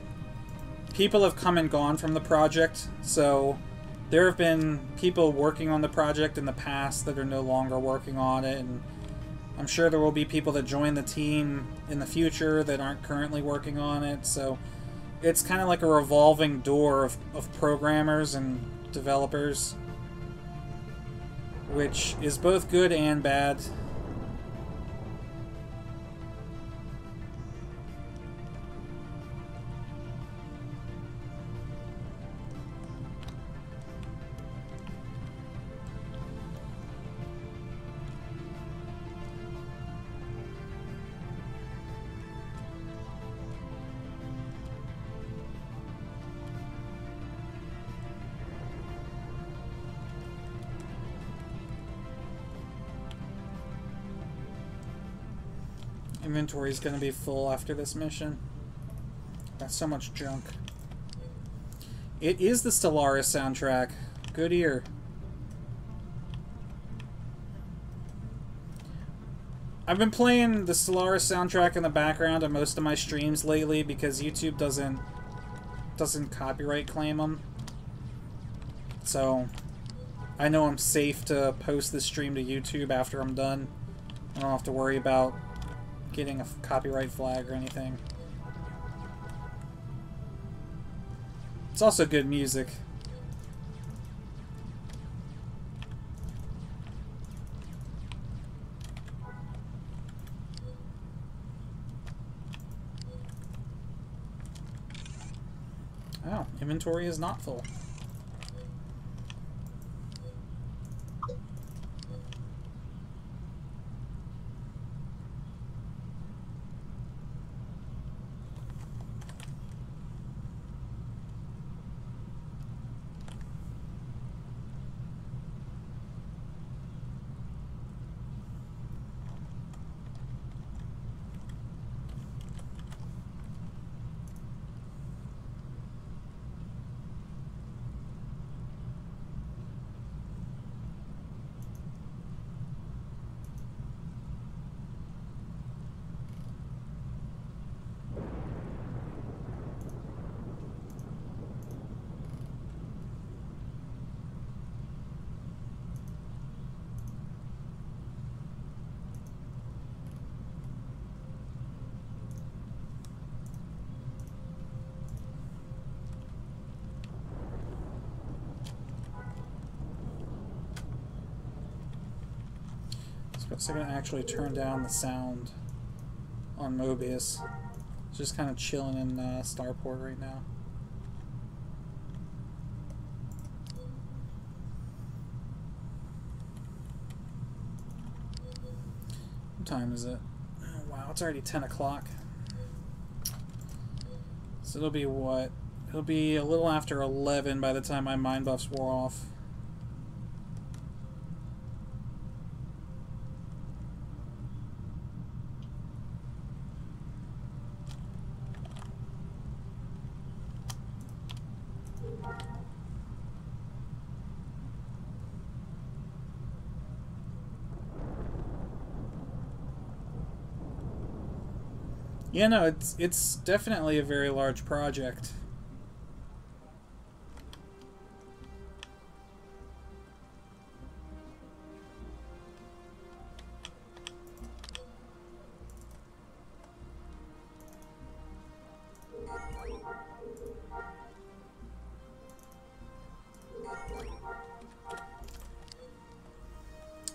people have come and gone from the project, so there have been people working on the project in the past that are no longer working on it, and I'm sure there will be people that join the team in the future that aren't currently working on it, so it's kind of like a revolving door of programmers and developers, which is both good and bad. Inventory is going to be full after this mission. Got so much junk. It is the Stellaris soundtrack. Good ear. I've been playing the Stellaris soundtrack in the background on most of my streams lately because YouTube doesn't copyright claim them. So I know I'm safe to post this stream to YouTube after I'm done. I don't have to worry about getting a copyright flag or anything. It's also good music. Oh, inventory is not full. Looks like I can actually turn down the sound on Mobius. It's just kind of chilling in Starport right now. What time is it? Oh, wow, it's already 10 o'clock. So it'll be what? It'll be a little after 11 by the time my mind buffs wore off. Yeah, no, it's definitely a very large project.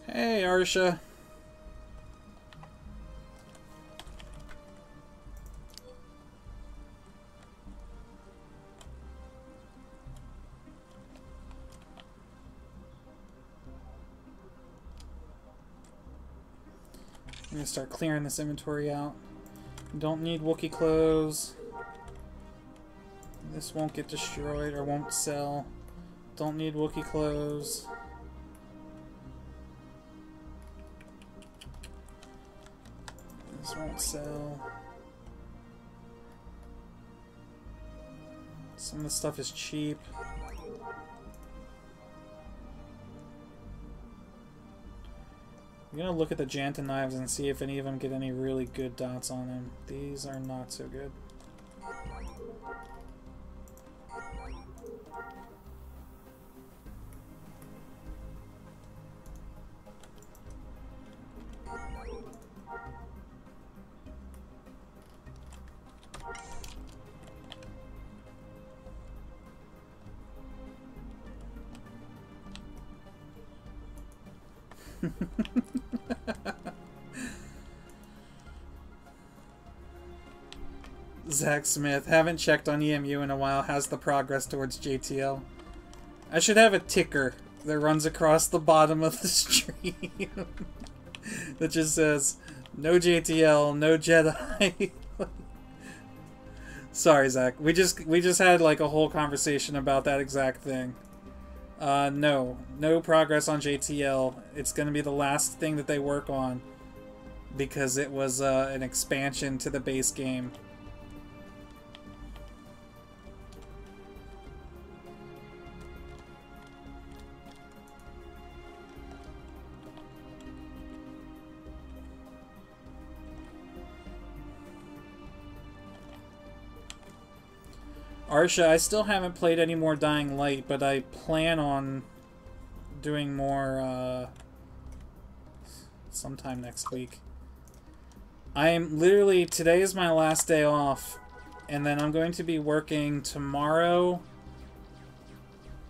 Hey, Arsha. I'm gonna start clearing this inventory out. Don't need Wookiee clothes. This won't get destroyed or won't sell. Don't need Wookiee clothes. This won't sell. Some of the stuff is cheap. I'm gonna look at the Jantan knives and see if any of them get any really good dots on them. These are not so good. Zach Smith, haven't checked on EMU in a while. How's the progress towards JTL? I should have a ticker that runs across the bottom of the stream that just says, no JTL, no Jedi. Sorry, Zach. We just had like a whole conversation about that exact thing. No progress on JTL. It's going to be the last thing that they work on because it was an expansion to the base game. Arsha, I still haven't played any more Dying Light, but I plan on doing more sometime next week. Today is my last day off, and then I'm going to be working tomorrow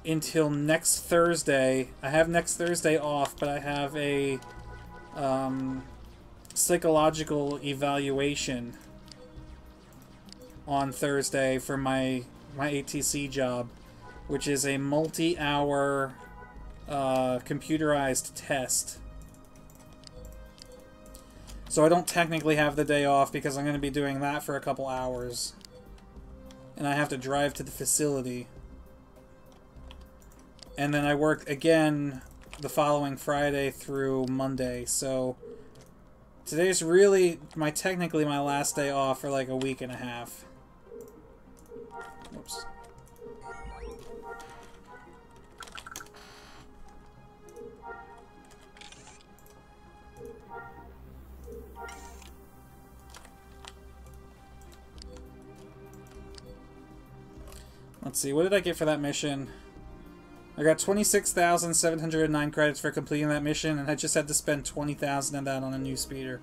until next Thursday. I have next Thursday off, but I have a psychological evaluation on Thursday for my ATC job, which is a multi-hour computerized test. So I don't technically have the day off because I'm going to be doing that for a couple hours. And I have to drive to the facility. And then I work again the following Friday through Monday. So today's really technically my last day off for like a week and a half. Oops. Let's see, what did I get for that mission? I got 26,709 credits for completing that mission, and I just had to spend 20,000 of that on a new speeder.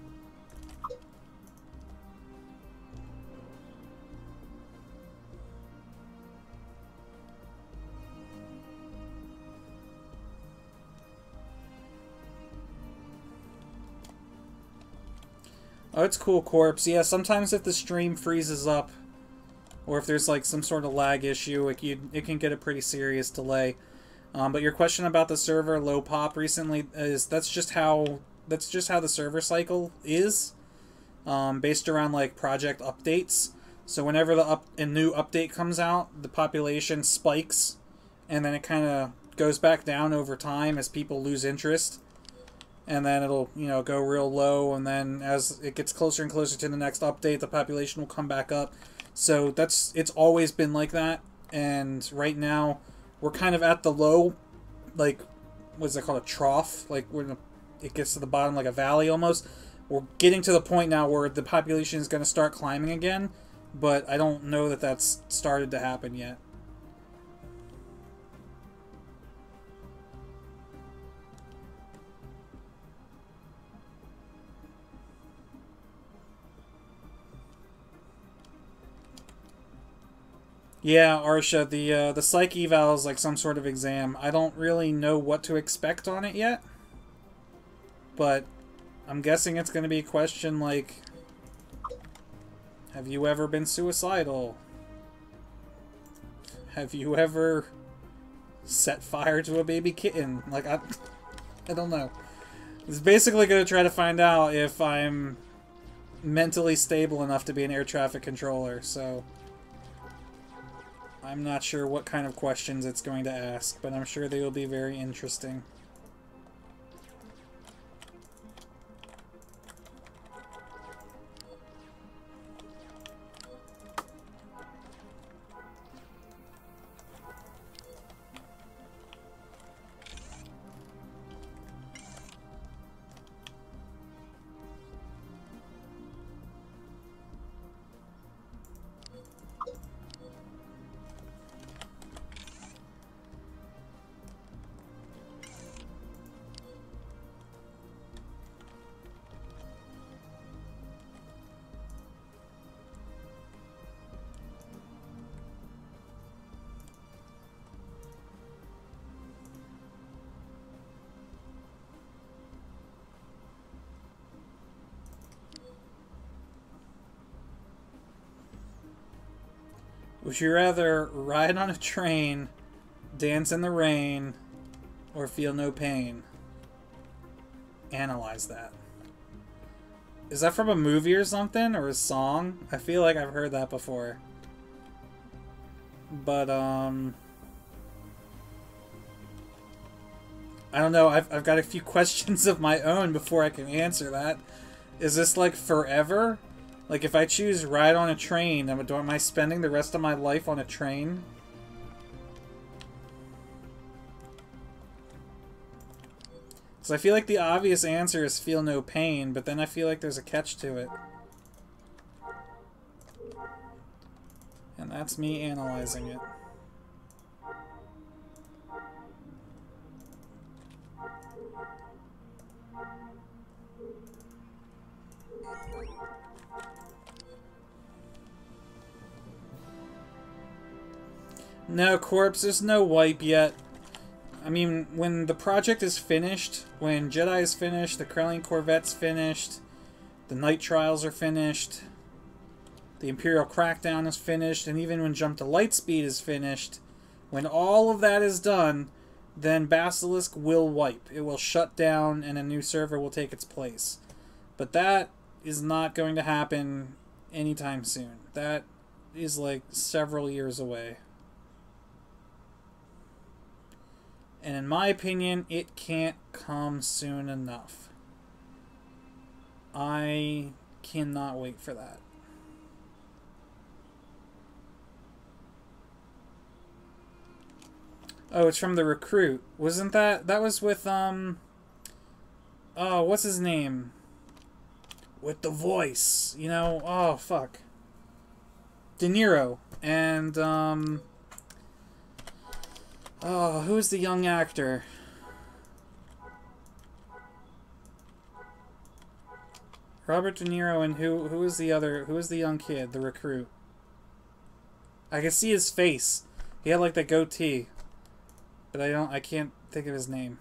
Oh, it's cool, Corpse. Yeah, sometimes if the stream freezes up, or if there's like some sort of lag issue, it can get a pretty serious delay. But your question about the server low pop recently is that's just how the server cycle is, based around like project updates. So whenever a new update comes out, the population spikes, and then it kind of goes back down over time as people lose interest. And then it'll, you know, go real low, and then as it gets closer and closer to the next update, the population will come back up. So it's always been like that, and right now we're kind of at the low, like, what's it called, a trough? Like, it gets to the bottom like a valley almost. We're getting to the point now where the population is going to start climbing again, but I don't know that that's started to happen yet. Yeah, Arsha, the psych eval is like some sort of exam. I don't really know what to expect on it yet, but I'm guessing it's going to be a question like, have you ever been suicidal? Have you ever set fire to a baby kitten? Like, I don't know. It's basically going to try to find out if I'm mentally stable enough to be an air traffic controller, so I'm not sure what kind of questions it's going to ask, but I'm sure they will be very interesting. Would you rather ride on a train, dance in the rain, or feel no pain? Analyze that. Is that from a movie or something, or a song? I feel like I've heard that before. But, I don't know, I've got a few questions of my own before I can answer that. Is this like forever? Like, if I choose ride on a train, am I spending the rest of my life on a train? Because I feel like the obvious answer is feel no pain, but then I feel like there's a catch to it. And that's me analyzing it. No, Corpse, there's no wipe yet. I mean, when the project is finished, when Jedi is finished, the Krellian Corvette's finished, the Night Trials are finished, the Imperial Crackdown is finished, and even when Jump to Lightspeed is finished, when all of that is done, then Basilisk will wipe. It will shut down and a new server will take its place. But that is not going to happen anytime soon. That is like several years away. And in my opinion, it can't come soon enough. I cannot wait for that. Oh, it's from The Recruit. Wasn't that... That was with, Oh, what's his name? With the voice. You know? Oh, fuck. De Niro. And, oh, who's the young actor? Robert De Niro, and who is the other? Who is the young kid? The recruit. I can see his face. He had like that goatee, but I can't think of his name.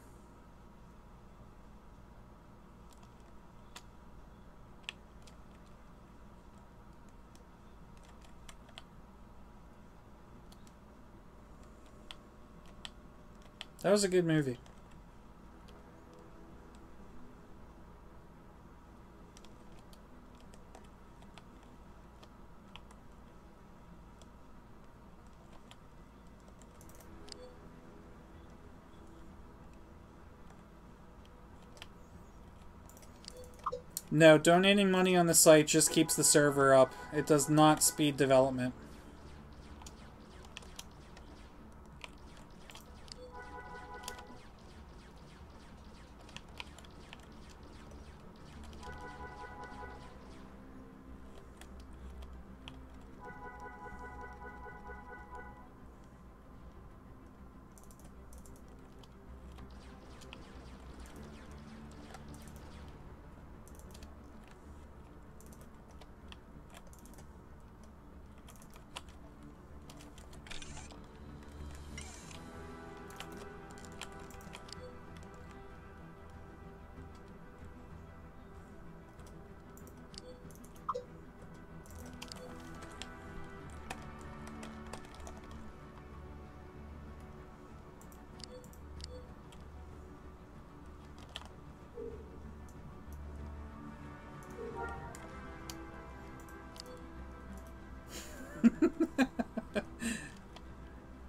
That was a good movie. No, donating money on the site just keeps the server up. It does not speed development.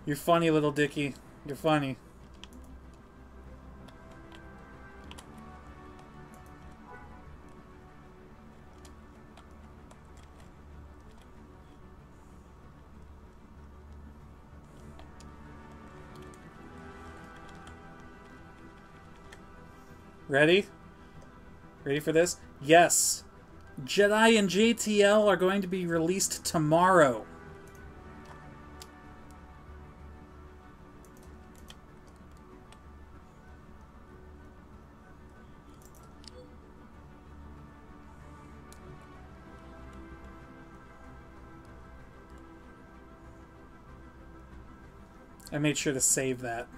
You're funny, little Dickie. You're funny. Ready? Ready for this? Yes. Jedi and JTL are going to be released tomorrow. I made sure to save that.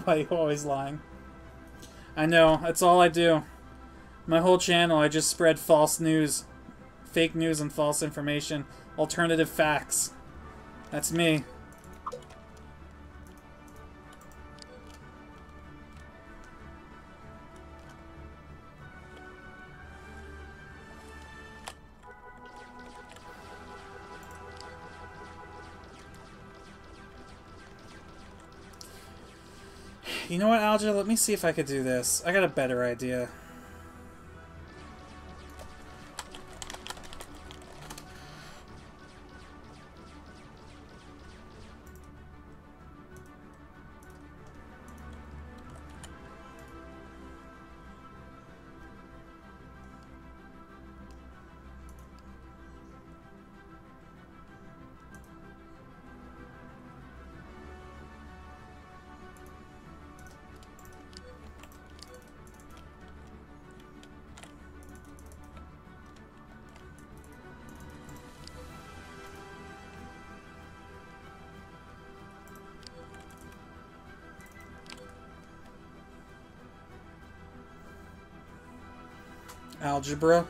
Why are you always lying? I know, that's all I do. My whole channel, I just spread false news. Fake news and false information. Alternative facts. That's me. You know what, Alja? Let me see if I could do this. I got a better idea. Algebra.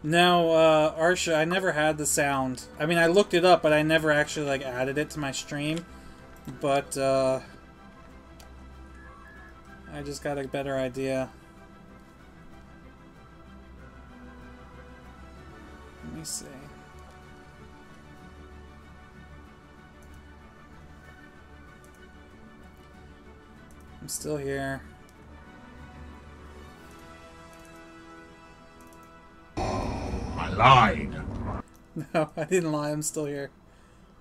No, Arsha, I never had the sound. I mean, I looked it up, but I never actually, like, added it to my stream. But, I just got a better idea. Let me see. I'm still here. I lied. No, I didn't lie. I'm still here.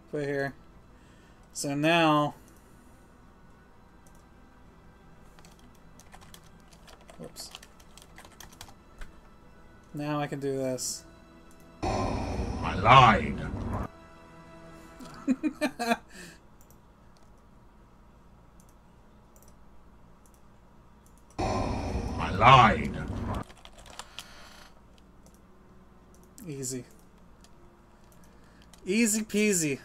Put here. So now... Oops. Now I can do this. I lied. I lied. Easy. Easy peasy.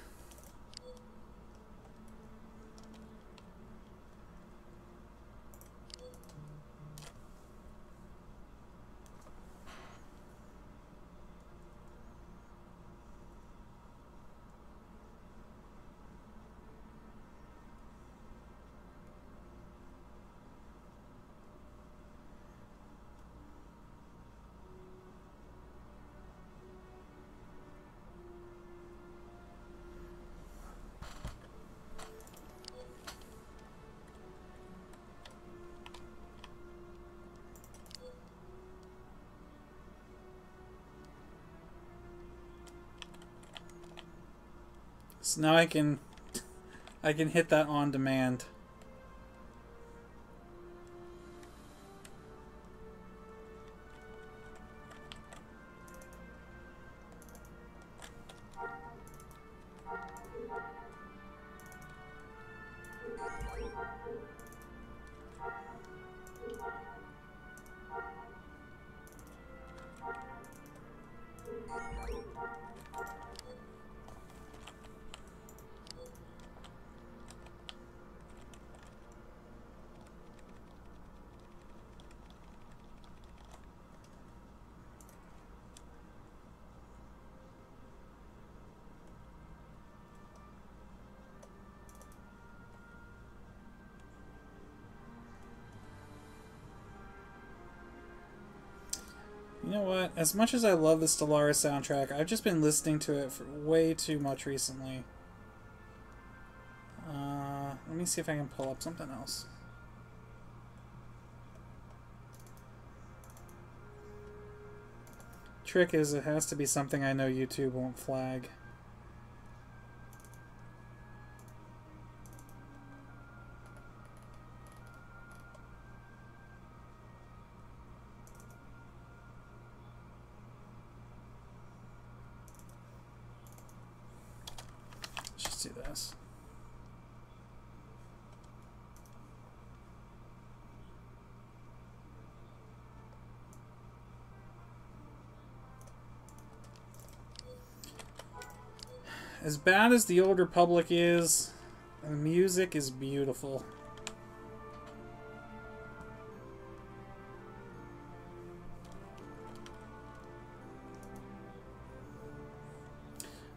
So now I can hit that on demand. You know what? As much as I love the Stellaris soundtrack, I've just been listening to it for way too much recently. Let me see if I can pull up something else. Trick is, it has to be something I know YouTube won't flag. Let's do this. As bad as the Old Republic is, the music is beautiful.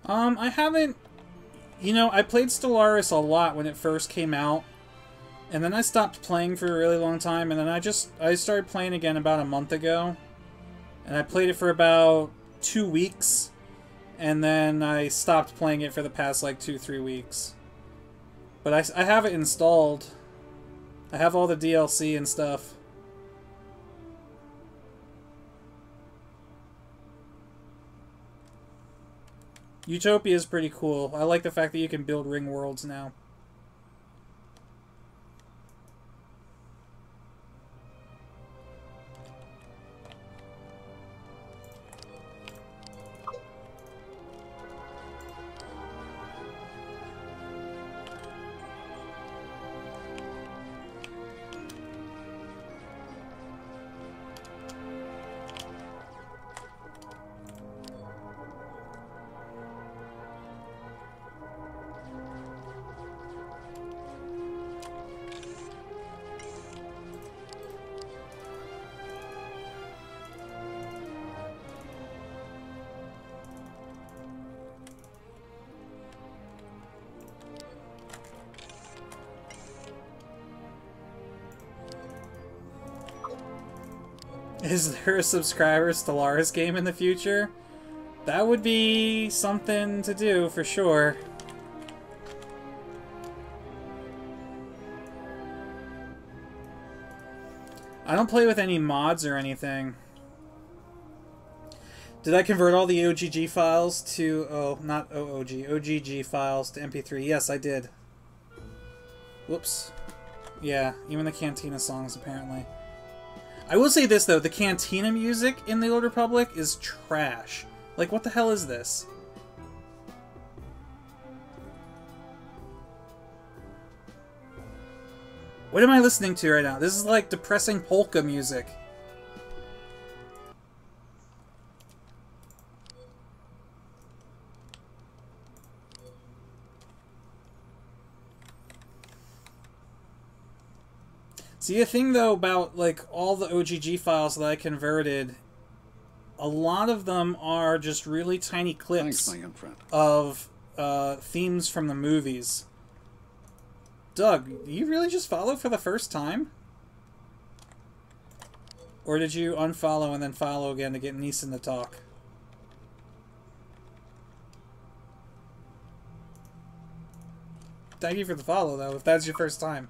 I haven't... You know, I played Stellaris a lot when it first came out, and then I stopped playing for a really long time, and then I started playing again about a month ago, and I played it for about 2 weeks, and then I stopped playing it for the past like 2-3 weeks. But I have it installed. I have all the DLC and stuff. Utopia is pretty cool. I like the fact that you can build ring worlds now. Is there a subscriber Stellaris game in the future? That would be something to do for sure. I don't play with any mods or anything. Did I convert all the OGG files to... Oh, not OOG. OGG files to MP3? Yes, I did. Whoops. Yeah, even the Cantina songs, apparently. I will say this, though. The Cantina music in the Old Republic is trash. Like, what the hell is this? What am I listening to right now? This is like depressing polka music. See, the thing, though, about, like, all the OGG files that I converted, a lot of them are just really tiny clips of themes from the movies. Doug, do you really just follow for the first time? Or did you unfollow and then follow again to get Neeson to talk? Thank you for the follow, though, if that's your first time.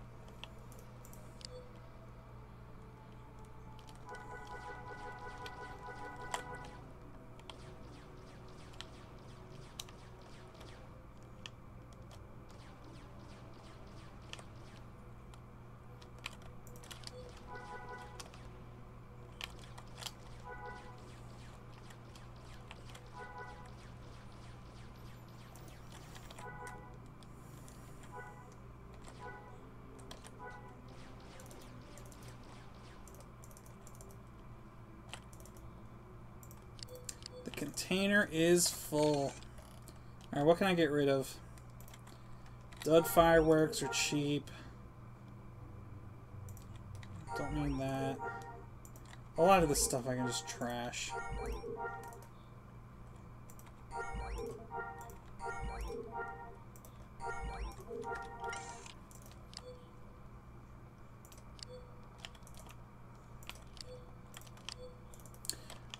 Container is full. Alright, what can I get rid of? Dud fireworks are cheap. Don't need that. A lot of this stuff I can just trash.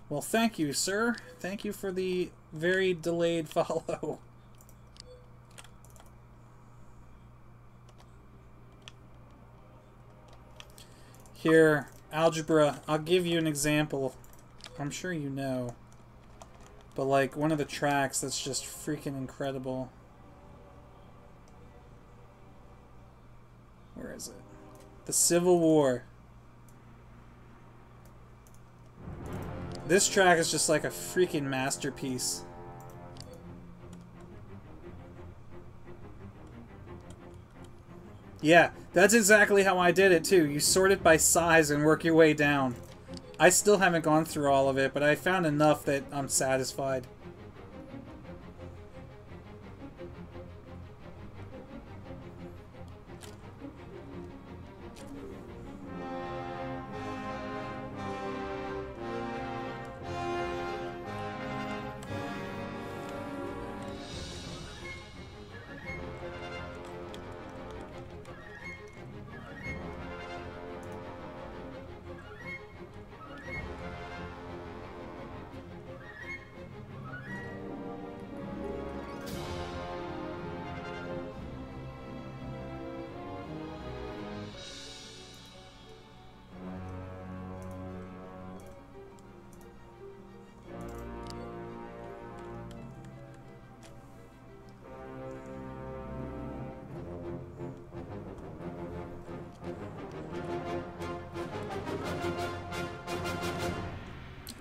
Well, thank you, sir. Thank you for the very delayed follow. Here, algebra. I'll give you an example. I'm sure you know. But, like, one of the tracks that's just freaking incredible. Where is it? The Civil War. This track is just like a freaking masterpiece. Yeah, that's exactly how I did it too. You sort it by size and work your way down. I still haven't gone through all of it, but I found enough that I'm satisfied.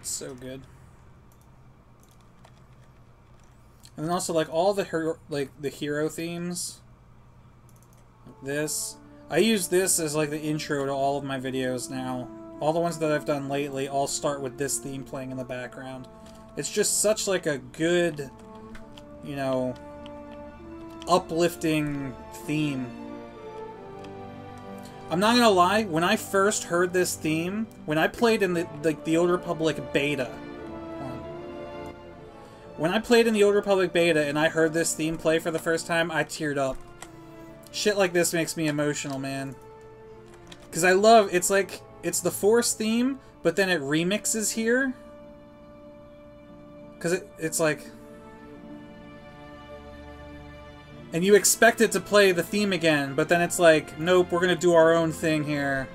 So good. And then also, like, all the hero themes. Like this. I use this as like the intro to all of my videos now. All the ones that I've done lately all start with this theme playing in the background. It's just such like a good, you know, uplifting theme. I'm not gonna lie, when I first heard this theme, when I played in the Old Republic beta, when I played in the Old Republic beta and I heard this theme play for the first time, I teared up. Shit like this makes me emotional, man. Because I love, it's like, it's the Force theme, but then it remixes here. Because it's like... And you expect it to play the theme again, but then it's like, nope, we're gonna do our own thing here.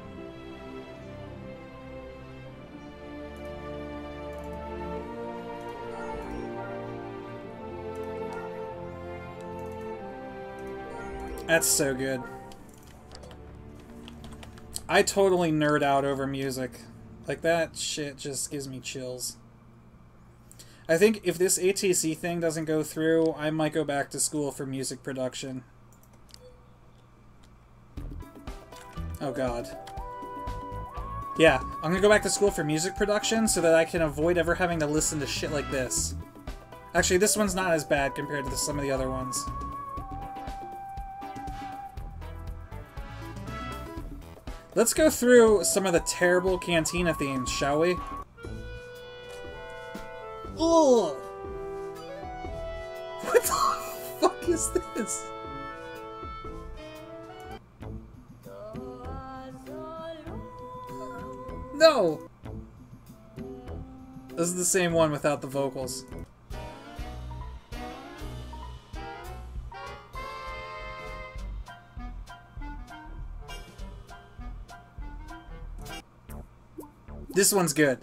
That's so good. I totally nerd out over music. Like, that shit just gives me chills. I think if this ATC thing doesn't go through, I might go back to school for music production. Oh god. Yeah, I'm gonna go back to school for music production so that I can avoid ever having to listen to shit like this. Actually, this one's not as bad compared to some of the other ones. Let's go through some of the terrible Cantina themes, shall we? Ugh! What the fuck is this? No! This is the same one without the vocals. This one's good.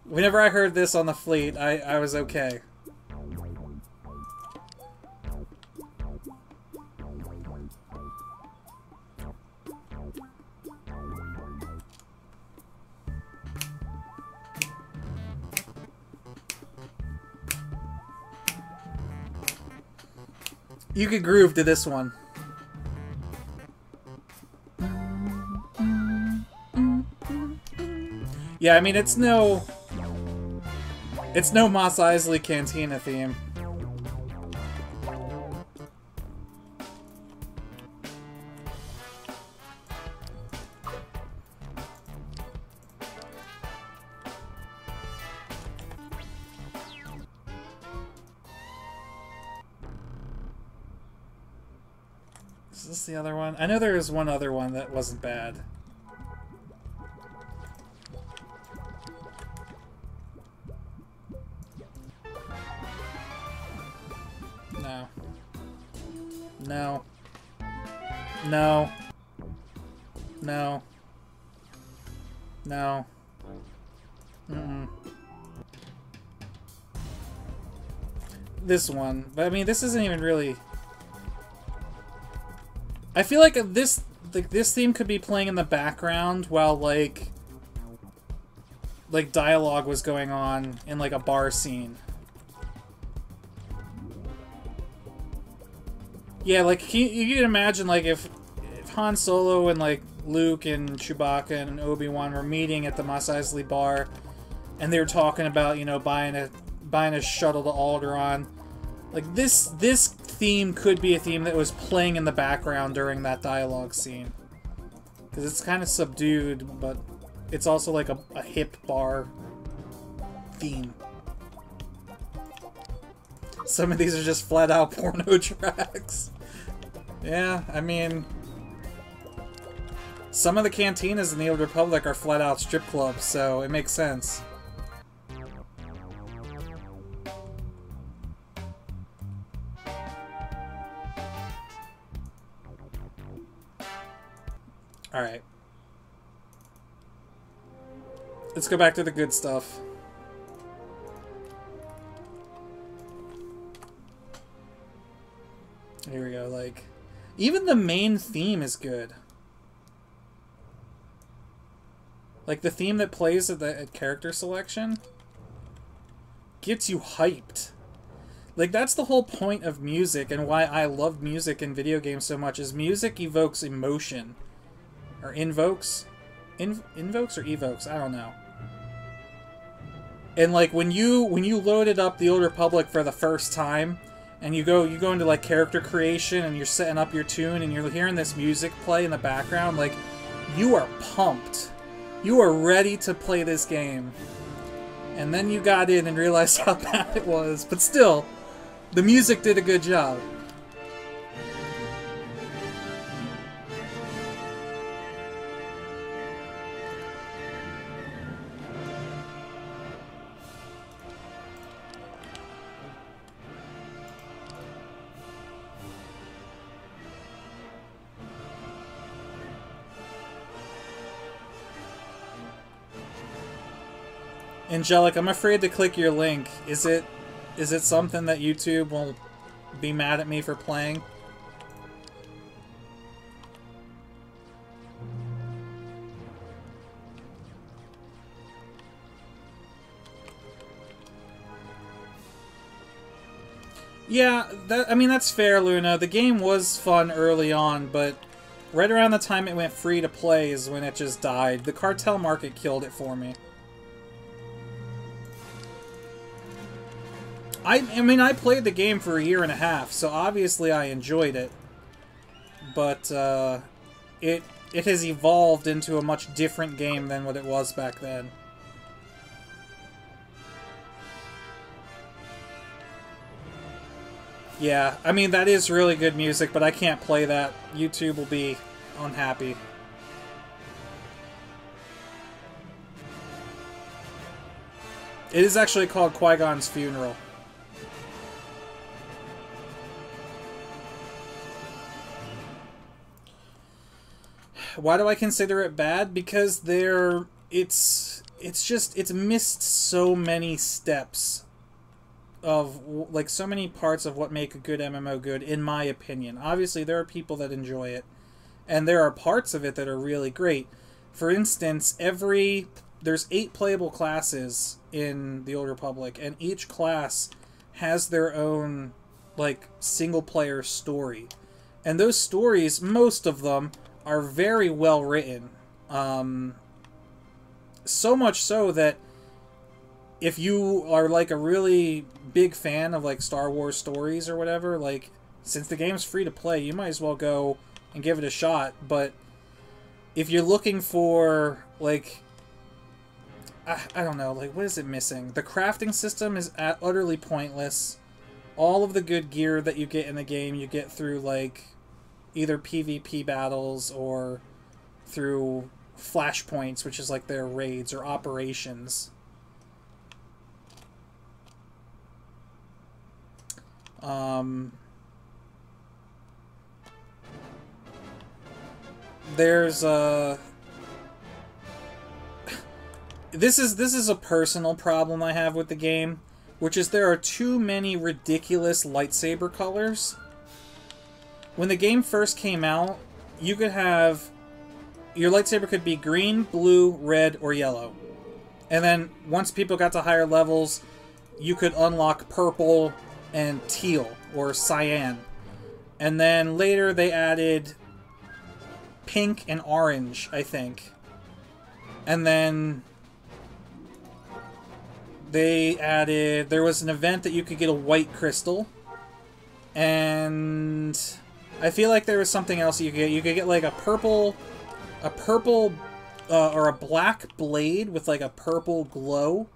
Whenever I heard this on the fleet, I was okay. You could groove to this one. Yeah, I mean, it's no Mos Eisley Cantina theme. Is this the other one? I know there was one other one that wasn't bad. No. No. No. No. No. Mm-mm. This one. But I mean, this isn't even really... I feel like this theme could be playing in the background while like dialogue was going on in like a bar scene. Yeah, like you can imagine like if Han Solo and like Luke and Chewbacca and Obi-Wan were meeting at the Mos Eisley bar, and they were talking about, you know, buying a shuttle to Alderaan. Like this theme could be a theme that was playing in the background during that dialogue scene, because it's kind of subdued, but it's also like a hip bar theme. Some of these are just flat out porno tracks. Yeah, I mean, some of the cantinas in the Old Republic are flat out strip clubs, so it makes sense. Alright. Let's go back to the good stuff. Here we go, like... Even the main theme is good. Like, the theme that plays at character selection gets you hyped. Like, that's the whole point of music, and why I love music in video games so much, is music evokes emotion. Or invokes? Invokes or evokes? I don't know. And like when you loaded up the Old Republic for the first time, and you go into like character creation and you're setting up your tune and you're hearing this music play in the background, like you are pumped. You are ready to play this game. And then you got in and realized how bad it was, but still, the music did a good job. Angelic, I'm afraid to click your link. Is it something that YouTube will be mad at me for playing? Yeah, I mean, that's fair, Luna. The game was fun early on, but right around the time it went free to play is when it just died. The cartel market killed it for me. I mean, I played the game for a year and a half, so obviously I enjoyed it. But, it has evolved into a much different game than what it was back then. Yeah, I mean, that is really good music, but I can't play that. YouTube will be unhappy. It is actually called Qui-Gon's Funeral. Why do I consider it bad? Because it's missed so many steps of, like, so many parts of what make a good MMO good, in my opinion. Obviously, there are people that enjoy it, and there are parts of it that are really great. For instance, there's 8 playable classes in the Old Republic, and each class has their own, like, single-player story. And those stories, most of them, are very well written. So much so that if you are, like, a really big fan of, like, Star Wars stories or whatever, like, since the game's free to play, you might as well go and give it a shot. But if you're looking for, like, I don't know, like, what is it missing? The crafting system is utterly pointless. All of the good gear that you get in the game, you get through, like, either PvP battles or through flashpoints, which is like their raids or operations. There's this is a personal problem I have with the game, which is there are too many ridiculous lightsaber colors. When the game first came out, you could have... your lightsaber could be green, blue, red, or yellow. And then, once people got to higher levels, you could unlock purple and teal, or cyan. And then later they added pink and orange, I think. And then they added... there was an event that you could get a white crystal. And I feel like there was something else you could get. You could get, like, a purple or a black blade with, like, a purple glow.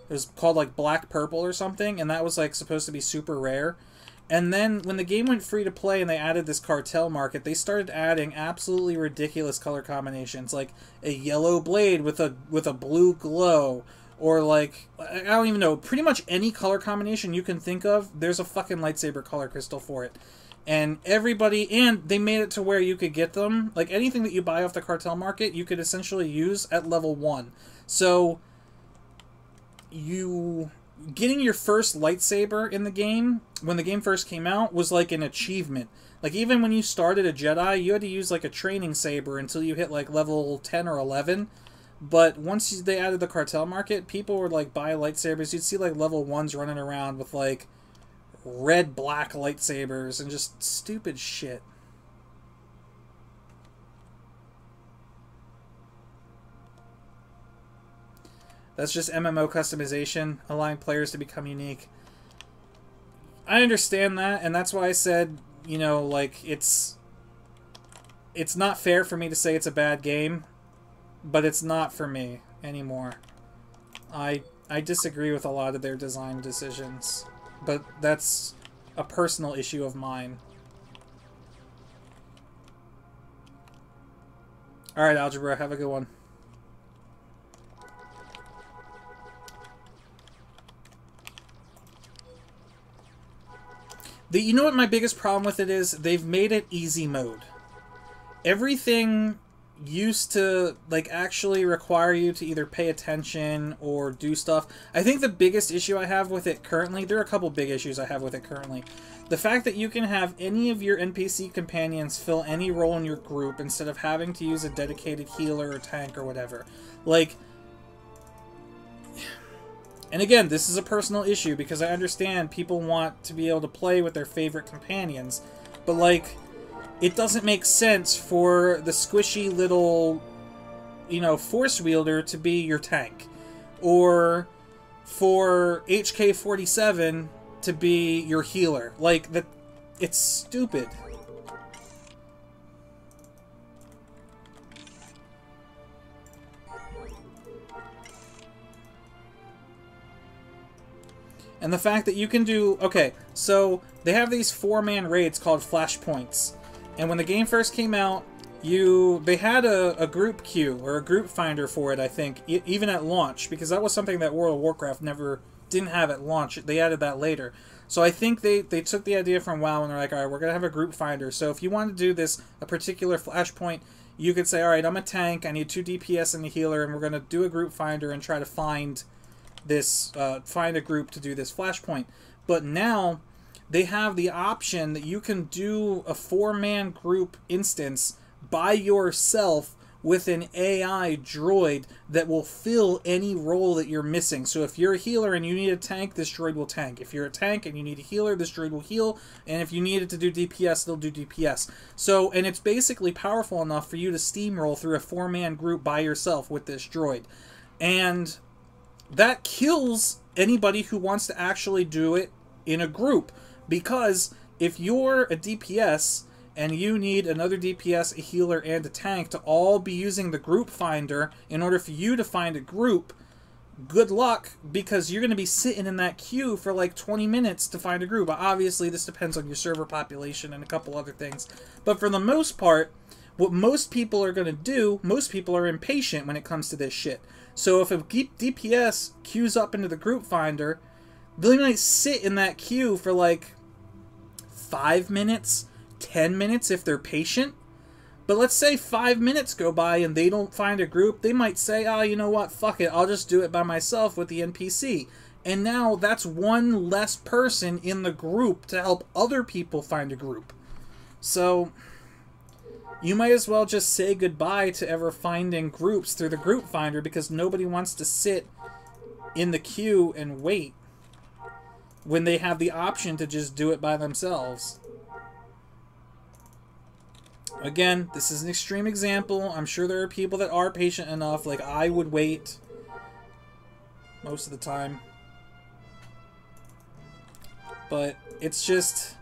It was called, like, black purple or something, and that was, like, supposed to be super rare. And then when the game went free to play and they added this cartel market, they started adding absolutely ridiculous color combinations, like a yellow blade with a blue glow, or, like, I don't even know, pretty much any color combination you can think of, there's a fucking lightsaber color crystal for it. And they made it to where you could get them, like, anything that you buy off the cartel market, you could essentially use at level 1. So, getting your first lightsaber in the game, when the game first came out, was like an achievement. Like, even when you started a Jedi, you had to use, like, a training saber until you hit, like, level 10 or 11. But once they added the cartel market, people would, like, buy lightsabers. You'd see, like, level 1s running around with, like, red-black lightsabers and just stupid shit. That's just MMO customization, allowing players to become unique. I understand that, and that's why I said, you know, like, it's not fair for me to say it's a bad game, but it's not for me anymore. I disagree with a lot of their design decisions. But that's a personal issue of mine. Alright, Algebra, have a good one. You know what my biggest problem with it is? They've made it easy mode. Everything used to, like, actually require you to either pay attention or do stuff. I think the biggest issue I have with it currently, there are a couple big issues I have with it currently. The fact that you can have any of your NPC companions fill any role in your group instead of having to use a dedicated healer or tank or whatever. Like, And again, this is a personal issue because I understand people want to be able to play with their favorite companions, but like, it doesn't make sense for the squishy little, you know, force wielder to be your tank, or for HK-47 to be your healer. Like, that, it's stupid. And the fact that you can do... Okay, so they have these 4-man raids called flashpoints. And when the game first came out, they had a group queue, or a group finder for it, I think, even at launch, because that was something that World of Warcraft didn't have at launch. They added that later. So I think they took the idea from WoW, and they're like, alright, we're going to have a group finder. So if you want to do this, a particular flashpoint, you could say, alright, I'm a tank, I need 2 DPS and a healer, and we're going to do a group finder and try to find a group to do this flashpoint. But now they have the option that you can do a 4-man group instance by yourself with an AI droid that will fill any role that you're missing. So if you're a healer and you need a tank, this droid will tank. If you're a tank and you need a healer, this droid will heal. And if you need it to do DPS, they'll do DPS. So, and it's basically powerful enough for you to steamroll through a 4-man group by yourself with this droid. And that kills anybody who wants to actually do it in a group, because if you're a DPS and you need another DPS, a healer, and a tank to all be using the group finder in order for you to find a group, good luck, because you're going to be sitting in that queue for like 20 minutes to find a group. Obviously, this depends on your server population and a couple other things, but for the most part, what most people are going to do, most people are impatient when it comes to this shit. So if a DPS queues up into the group finder, they might sit in that queue for like 5 minutes, 10 minutes if they're patient. But let's say 5 minutes go by and they don't find a group, they might say, oh, you know what, fuck it, I'll just do it by myself with the NPC. And now that's one less person in the group to help other people find a group. So you might as well just say goodbye to ever finding groups through the group finder, because nobody wants to sit in the queue and wait when they have the option to just do it by themselves. Again, this is an extreme example. I'm sure there are people that are patient enough. Like, I would wait most of the time. But it's just,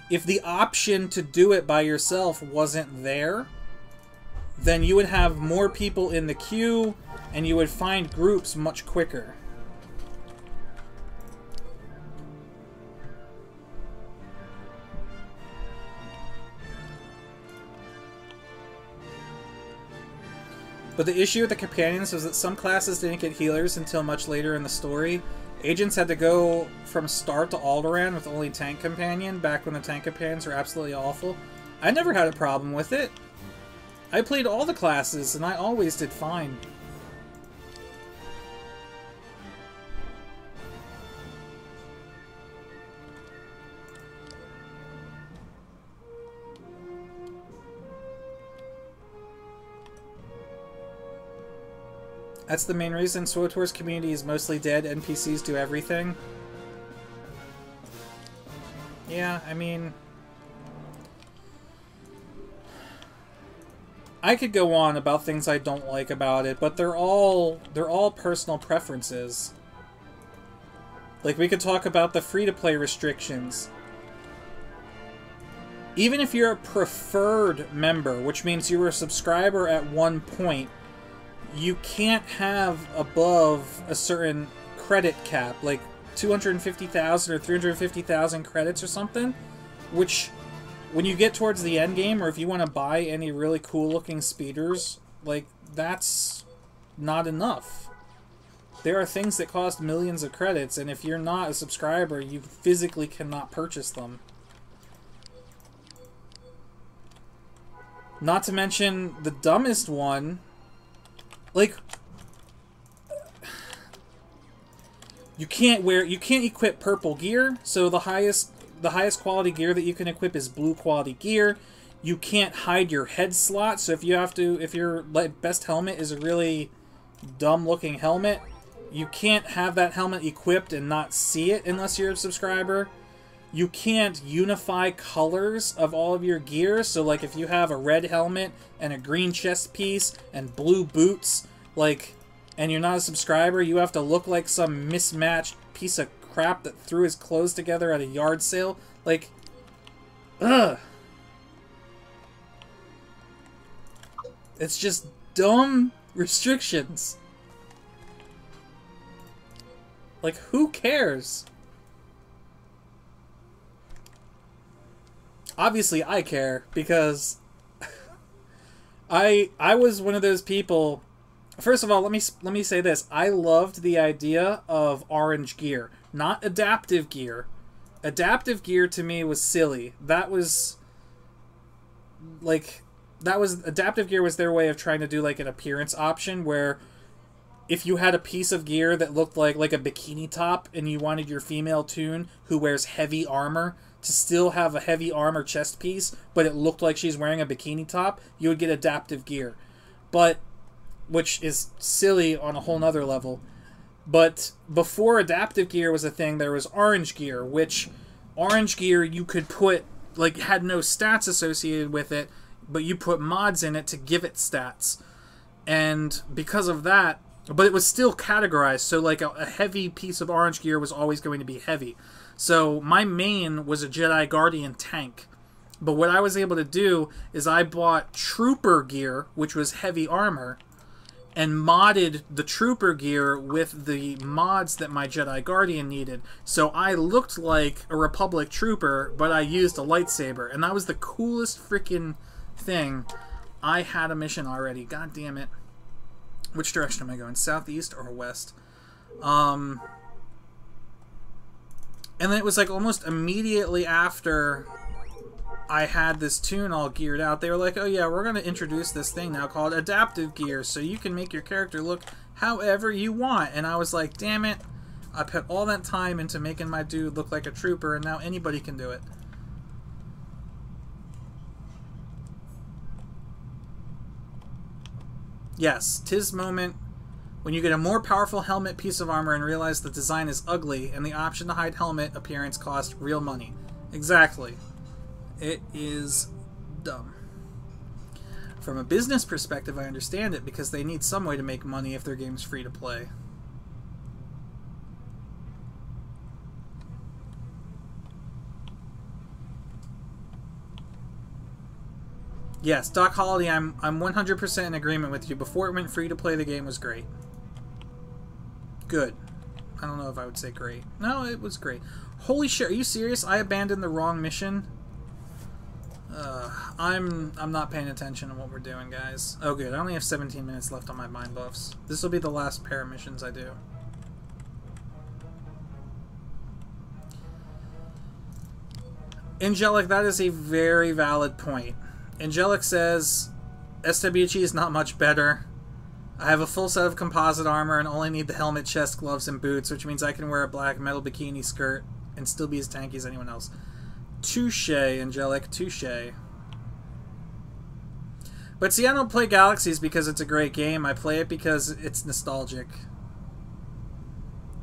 if the option to do it by yourself wasn't there, then you would have more people in the queue and you would find groups much quicker. But the issue with the companions was that some classes didn't get healers until much later in the story. Agents had to go from start to Alderaan with only tank companion, back when the tank companions were absolutely awful. I never had a problem with it. I played all the classes and I always did fine. That's the main reason SWTOR's community is mostly dead. NPCs do everything. Yeah, I mean, I could go on about things I don't like about it, but they're all personal preferences. Like, we could talk about the free-to-play restrictions. Even if you're a preferred member, which means you were a subscriber at one point, you can't have above a certain credit cap, like 250,000 or 350,000 credits or something, which, when you get towards the end game, or if you want to buy any really cool looking speeders, like, that's not enough. There are things that cost millions of credits, and if you're not a subscriber, you physically cannot purchase them. Not to mention the dumbest one. Like, you can't equip purple gear, so the highest quality gear that you can equip is blue quality gear. You can't hide your head slot, so if your best helmet is a really dumb looking helmet, You can't have that helmet equipped and not see it unless you're a subscriber. You can't unify colors of all of your gear. So, like, if you have a red helmet and a green chest piece and blue boots, like, and you're not a subscriber, you have to look like some mismatched piece of crap that threw his clothes together at a yard sale. Like, ugh. It's just dumb restrictions. Like, who cares? Obviously, I care, because I was one of those people. First of all, let me say this. I loved the idea of orange gear, not adaptive gear. Adaptive gear to me was silly. Adaptive gear was their way of trying to do like an appearance option where if you had a piece of gear that looked like a bikini top and you wanted your female toon who wears heavy armor to still have a heavy armor chest piece, but it looked like she's wearing a bikini top, you would get adaptive gear. But, which is silly on a whole nother level. But before adaptive gear was a thing, there was orange gear, which orange gear you could put, like, had no stats associated with it, but you put mods in it to give it stats. And because of that, but it was still categorized, so like a heavy piece of orange gear was always going to be heavy. So my main was a Jedi Guardian tank. But what I was able to do is I bought trooper gear, which was heavy armor, and modded the trooper gear with the mods that my Jedi Guardian needed. So I looked like a Republic trooper, but I used a lightsaber. And that was the coolest freaking thing. I had a mission already. God damn it. Which direction am I going? Southeast or west? And then it was like almost immediately after I had this toon all geared out, they were like, oh yeah, we're going to introduce this thing now called adaptive gear, so you can make your character look however you want. And I was like, damn it, I put all that time into making my dude look like a trooper, and now anybody can do it. Yes, 'tis moment when you get a more powerful helmet piece of armor and realize the design is ugly and the option to hide helmet appearance costs real money. Exactly. It is dumb. From a business perspective, I understand it because they need some way to make money if their game's free to play. Yes, Doc Holiday, I'm 100% in agreement with you. Before it went free to play, the game was great. Good. I don't know if I would say great. No, it was great. Holy shit, are you serious? I abandoned the wrong mission? I'm not paying attention to what we're doing, guys. Oh good, I only have 17 minutes left on my mind buffs. This will be the last pair of missions I do. Angelic, that is a very valid point. Angelic says, SWG is not much better. I have a full set of composite armor and only need the helmet, chest, gloves, and boots, which means I can wear a black metal bikini skirt and still be as tanky as anyone else. Touche, Angelic, touche. But see, I don't play Galaxies because it's a great game. I play it because it's nostalgic.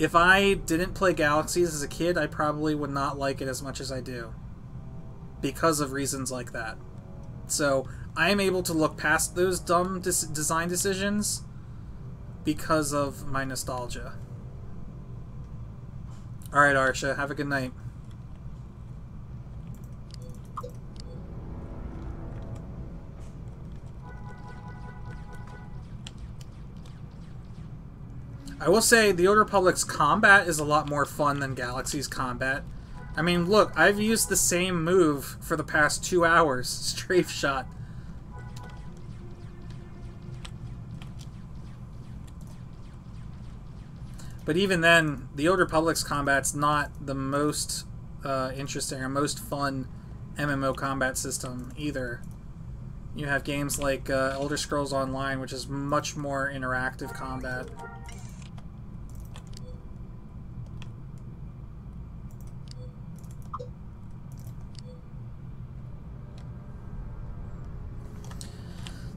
If I didn't play Galaxies as a kid, I probably would not like it as much as I do. Because of reasons like that. So, I am able to look past those dumb design decisions because of my nostalgia. Alright, Arsha, have a good night. I will say, the Old Republic's combat is a lot more fun than Galaxy's combat. I mean, look, I've used the same move for the past 2 hours. Strafe shot. But even then, the Old Republic's combat's not the most interesting or most fun MMO combat system either. You have games like Elder Scrolls Online, which is much more interactive combat.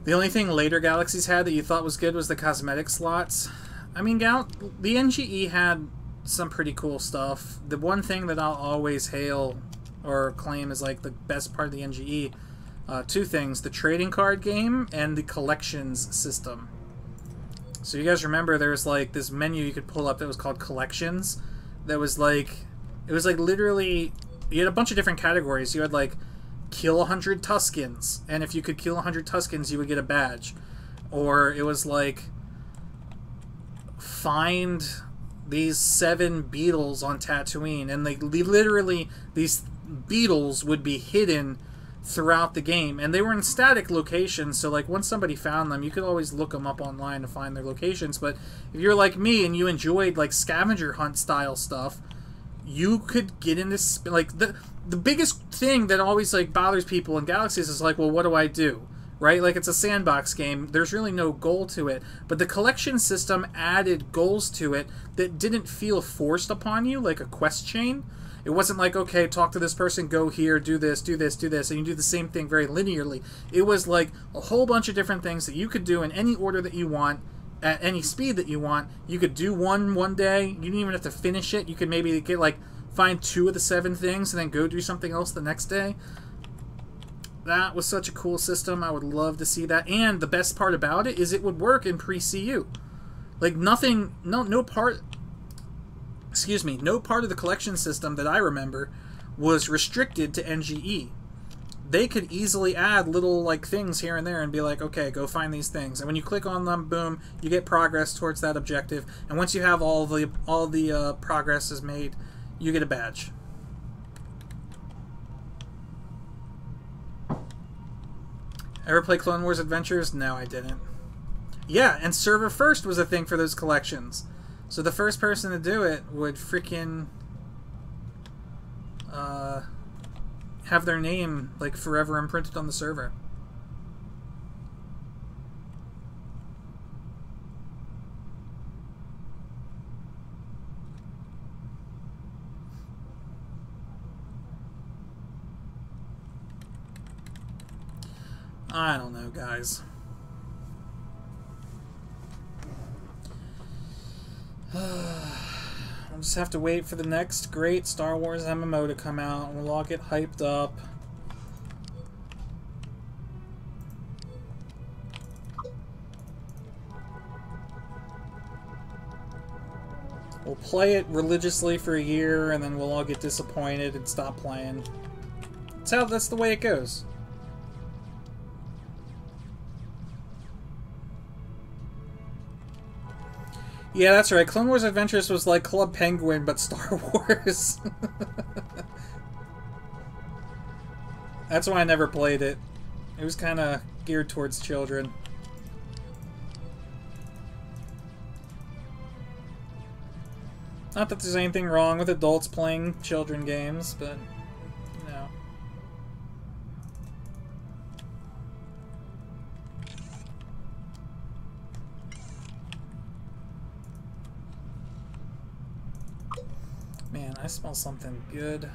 The only thing later Galaxies had that you thought was good was the cosmetic slots. I mean, the NGE had some pretty cool stuff. The one thing that I'll always hail or claim is like the best part of the NGE, two things: the trading card game and the collections system. So you guys remember there was like this menu you could pull up that was called collections. That was like, it was like literally, you had a bunch of different categories. You had like kill 100 Tuscans, and if you could kill 100 Tuscans, you would get a badge. Or it was like, find these 7 beetles on Tatooine, and they literally, these beetles would be hidden throughout the game, and they were in static locations, so like once somebody found them, you could always look them up online to find their locations. But if you're like me and you enjoyed like scavenger hunt style stuff, you could get into like the biggest thing that always like bothers people in Galaxies is like, well, what do I do? Right? Like, it's a sandbox game. There's really no goal to it. But the collection system added goals to it that didn't feel forced upon you, like a quest chain. It wasn't like, okay, talk to this person, go here, do this, do this, do this, and you do the same thing very linearly. It was like a whole bunch of different things that you could do in any order that you want, at any speed that you want. You could do one day. You didn't even have to finish it. You could maybe get like, find 2 of the 7 things and then go do something else the next day. That was such a cool system. I would love to see that. And the best part about it is it would work in pre-CU. Like nothing, no part, excuse me, no part of the collection system that I remember was restricted to NGE. They could easily add little like things here and there and be like, okay, go find these things. And when you click on them, boom, you get progress towards that objective. And once you have all the progress is made, you get a badge. Ever play Clone Wars Adventures? No, I didn't. Yeah, and server first was a thing for those collections. So the first person to do it would freaking have their name like forever imprinted on the server. I don't know, guys. I'll just have to wait for the next great Star Wars MMO to come out, and we'll all get hyped up. We'll play it religiously for a year, and then we'll all get disappointed and stop playing. That's the way it goes. Yeah, that's right. Clone Wars Adventures was like Club Penguin, but Star Wars. That's why I never played it. It was kind of geared towards children. Not that there's anything wrong with adults playing children games, but, you know. Man, I smell something good.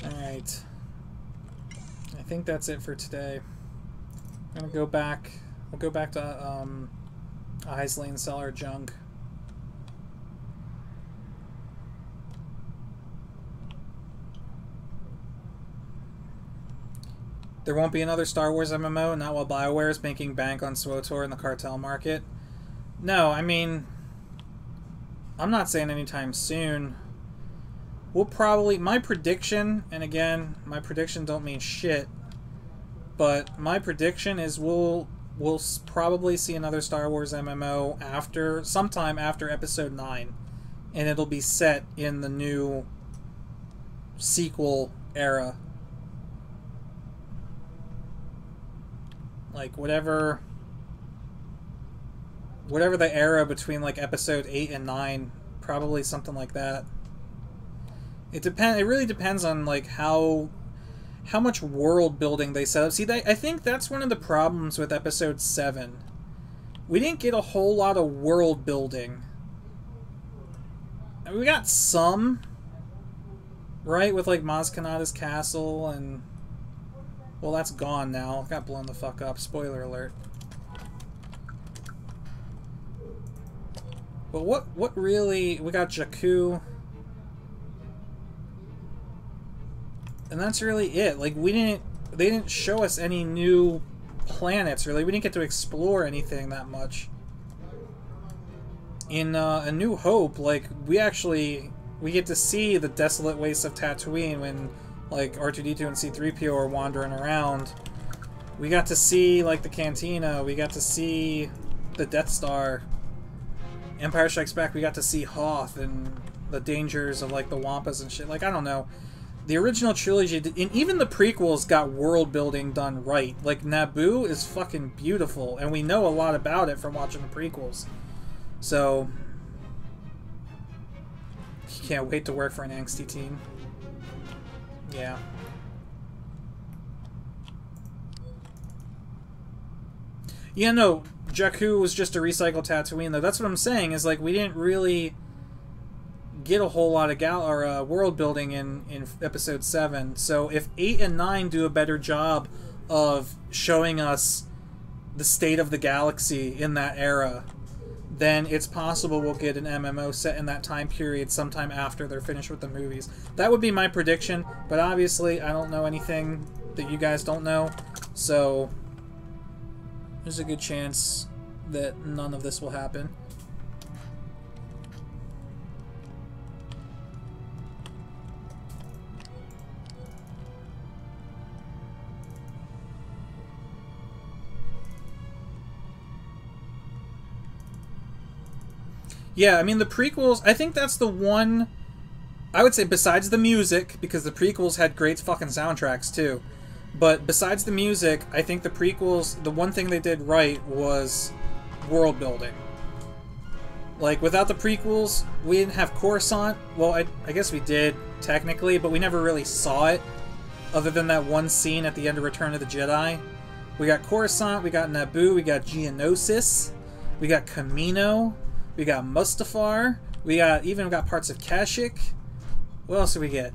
Alright. I think that's it for today. I'm gonna go back. We'll go back to Isley and sell our junk. There won't be another Star Wars MMO, not while BioWare is making bank on SWTOR in the cartel market. No, I mean, I'm not saying anytime soon. We'll probably, my prediction, and again, my prediction don't mean shit, but my prediction is we'll probably see another Star Wars MMO sometime after Episode 9, and it'll be set in the new sequel era. Like, whatever the era between, like, Episode 8 and 9, probably something like that. It really depends on, like, how much world building they set up. See, I think that's one of the problems with Episode 7, we didn't get a whole lot of world building. I mean, we got some, right, with like Maz Kanata's castle and, well, that's gone now. Got blown the fuck up. Spoiler alert. But what really, we got Jakku. And that's really it. Like, they didn't show us any new planets, really. We didn't get to explore anything that much. In A New Hope, like, we get to see the desolate wastes of Tatooine when, like, R2-D2 and C-3PO are wandering around. We got to see, like, the Cantina. We got to see the Death Star. Empire Strikes Back, we got to see Hoth and the dangers of, like, the Wampas and shit. Like, I don't know. The original trilogy, and even the prequels, got world building done right. Like, Naboo is fucking beautiful, and we know a lot about it from watching the prequels. So, can't wait to work for an angsty teen. Yeah. Yeah, no, Jakku was just a recycled Tatooine, though. That's what I'm saying, is, like, we didn't really get a whole lot of world building in Episode 7. So if 8 and 9 do a better job of showing us the state of the galaxy in that era, then it's possible we'll get an MMO set in that time period sometime after they're finished with the movies. That would be my prediction, but obviously I don't know anything that you guys don't know, so there's a good chance that none of this will happen. Yeah, I mean, the prequels, I think that's the one, I would say, besides the music, because the prequels had great fucking soundtracks, too. But besides the music, I think the prequels, the one thing they did right was world building. Like, without the prequels, we didn't have Coruscant. Well, I guess we did, technically, but we never really saw it, other than that one scene at the end of Return of the Jedi. We got Coruscant, we got Naboo, we got Geonosis, we got Kamino, we got Mustafar. We even got parts of Kashuk. What else do we get?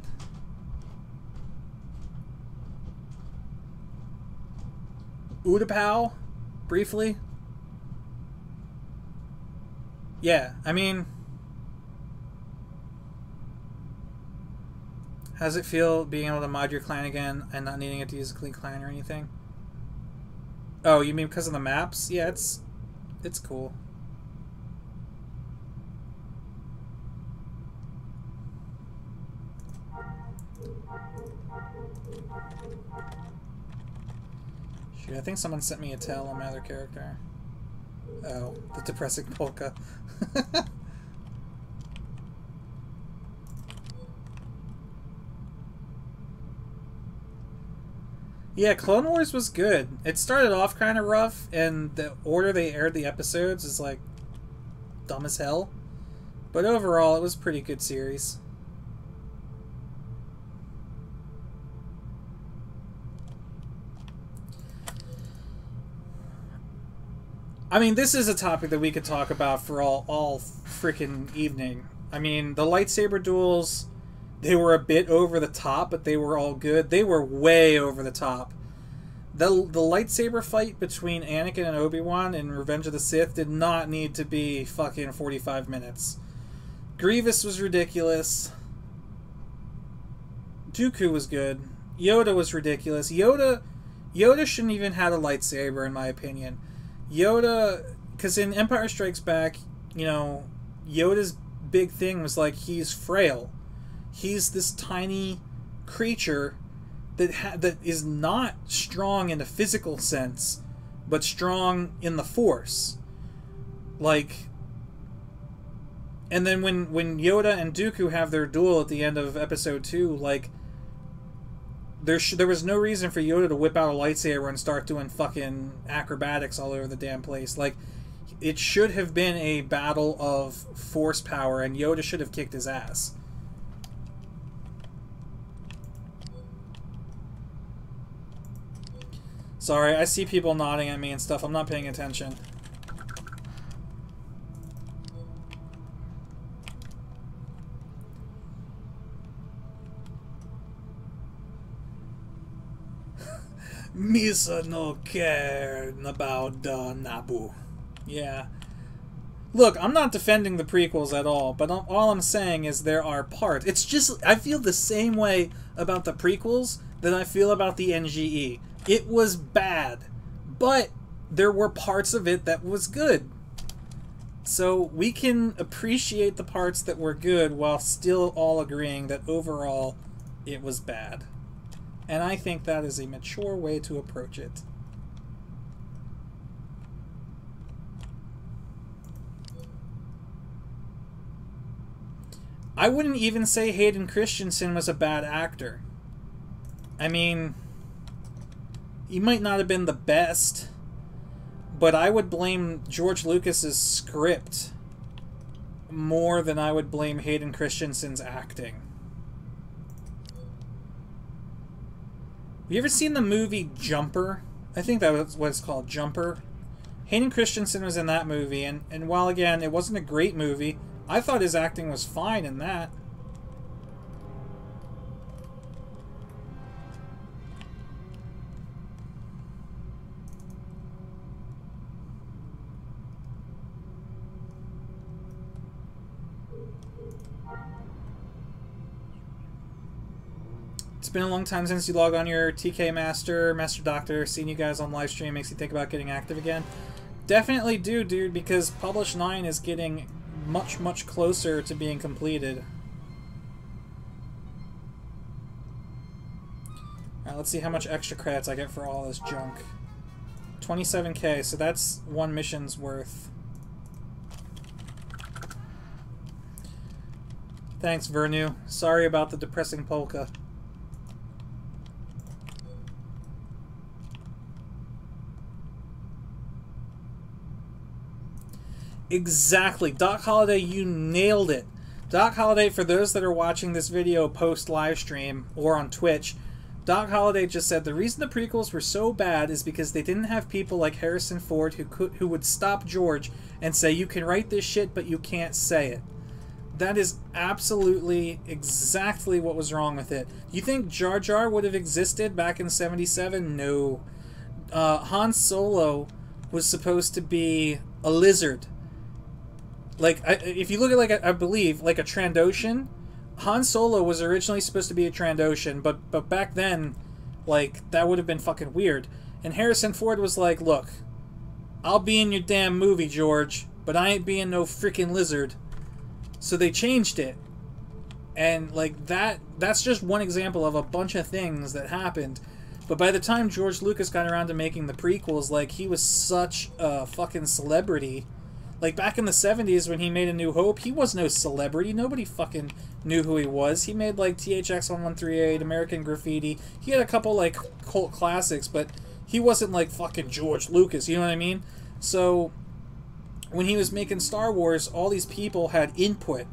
Utapau, briefly. Yeah, I mean, how does it feel being able to mod your clan again and not needing it to use a clean clan or anything? Oh, you mean because of the maps? Yeah, it's cool. I think someone sent me a tell on my other character. Oh, the depressing polka. Yeah, Clone Wars was good. It started off kind of rough, and the order they aired the episodes is, like, dumb as hell. But overall, it was a pretty good series. I mean, this is a topic that we could talk about for all freaking evening. I mean, the lightsaber duels, they were a bit over the top, but they were all good. They were way over the top. The lightsaber fight between Anakin and Obi-Wan in Revenge of the Sith did not need to be fucking 45 minutes. Grievous was ridiculous. Dooku was good. Yoda was ridiculous. Yoda shouldn't even have a lightsaber, in my opinion. Yoda, because in Empire Strikes Back, you know, Yoda's big thing was, like, he's frail. He's this tiny creature that is not strong in a physical sense, but strong in the Force. Like, and then when Yoda and Dooku have their duel at the end of Episode 2, like, there was no reason for Yoda to whip out a lightsaber and start doing fucking acrobatics all over the damn place. Like, it should have been a battle of force power, and Yoda should have kicked his ass. Sorry, I see people nodding at me and stuff. I'm not paying attention. Misa no care about Nabu. Yeah. Look, I'm not defending the prequels at all, but all I'm saying is there are parts. It's just, I feel the same way about the prequels that I feel about the NGE. It was bad, but there were parts of it that was good. So we can appreciate the parts that were good while still all agreeing that overall it was bad. And I think that is a mature way to approach it. I wouldn't even say Hayden Christensen was a bad actor. I mean, he might not have been the best, but I would blame George Lucas's script more than I would blame Hayden Christensen's acting. Have you ever seen the movie Jumper? I think that was what it's called, Jumper. Hayden Christensen was in that movie, and while, again, it wasn't a great movie, I thought his acting was fine in that. It's been a long time since you log on your TK Master, Master Doctor. Seeing you guys on Livestream makes you think about getting active again. Definitely do, dude, because Publish 9 is getting much, much closer to being completed. Alright, let's see how much extra credits I get for all this junk. 27k, so that's one mission's worth. Thanks, Vernu. Sorry about the depressing polka. Exactly. Doc Holliday, you nailed it. Doc Holliday, for those that are watching this video post livestream or on Twitch, Doc Holliday just said the reason the prequels were so bad is because they didn't have people like Harrison Ford who would stop George and say, you can write this shit, but you can't say it. That is absolutely exactly what was wrong with it. You think Jar Jar would have existed back in '77? No. Han Solo was supposed to be a lizard. Like, if you look at, like, I believe, like a Trandoshan, Han Solo was originally supposed to be a Trandoshan, but back then, like, that would have been fucking weird. And Harrison Ford was like, look, I'll be in your damn movie, George, but I ain't being no freaking lizard. So they changed it. And, like, that's just one example of a bunch of things that happened. But by the time George Lucas got around to making the prequels, like, he was such a fucking celebrity. Like, back in the 70s when he made A New Hope, he was no celebrity. Nobody fucking knew who he was. He made, like, THX 1138, American Graffiti. He had a couple, like, cult classics, but he wasn't, like, fucking George Lucas, you know what I mean? So, when he was making Star Wars, all these people had input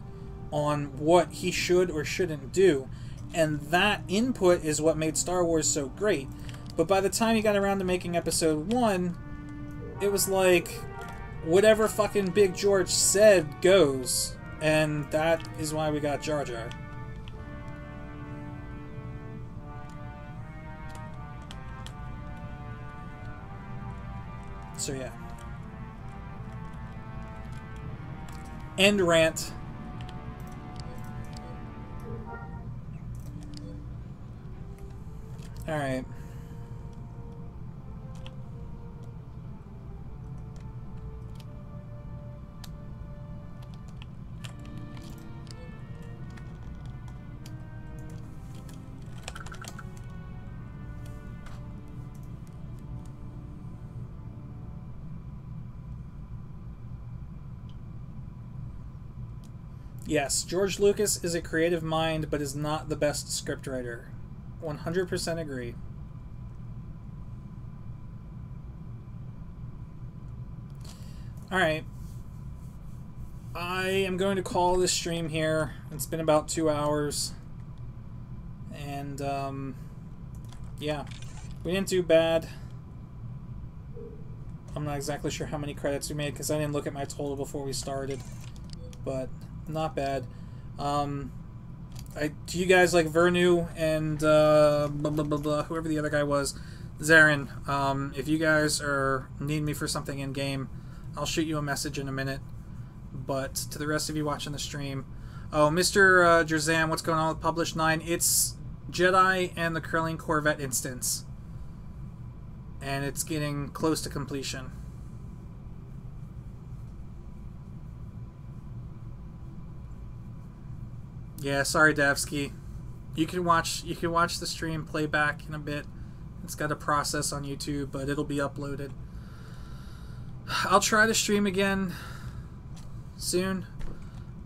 on what he should or shouldn't do. And that input is what made Star Wars so great. But by the time he got around to making Episode 1, it was like, whatever fucking Big George said goes. And that is why we got Jar Jar. So yeah. End rant. Alright. Yes, George Lucas is a creative mind, but is not the best scriptwriter. 100% agree. Alright. I am going to call this stream here. It's been about 2 hours. And, yeah. We didn't do bad. I'm not exactly sure how many credits we made, because I didn't look at my total before we started. But not bad. Do you guys like Vernu and blah, blah, blah, blah, whoever the other guy was, Zarin? If you guys need me for something in game, I'll shoot you a message in a minute. But to the rest of you watching the stream, oh, Mr. Jerzam, what's going on with Published 9? It's Jedi and the Curling Corvette instance, and it's getting close to completion. Yeah, sorry, Davsky. You can watch the stream playback in a bit. It's got a process on YouTube, but it'll be uploaded. I'll try to stream again soon,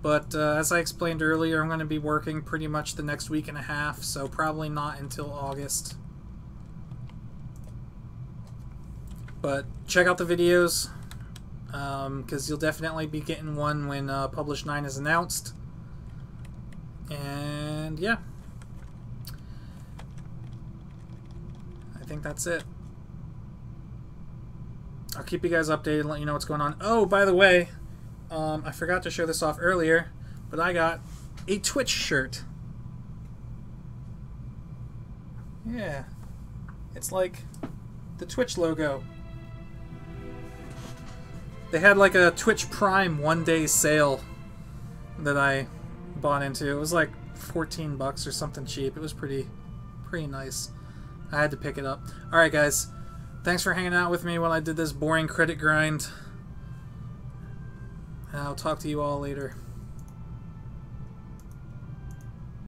but as I explained earlier, I'm going to be working pretty much the next week and a half, so probably not until August. But check out the videos, because you'll definitely be getting one when Published 9 is announced. And yeah, I think that's it. I'll keep you guys updated and let you know what's going on. Oh, by the way, I forgot to show this off earlier, but I got a Twitch shirt. Yeah, it's like the Twitch logo. They had like a Twitch Prime one-day sale that I bought into. It was like 14 bucks or something cheap. It was pretty nice. I had to pick it up. Alright guys, thanks for hanging out with me while I did this boring credit grind. And I'll talk to you all later.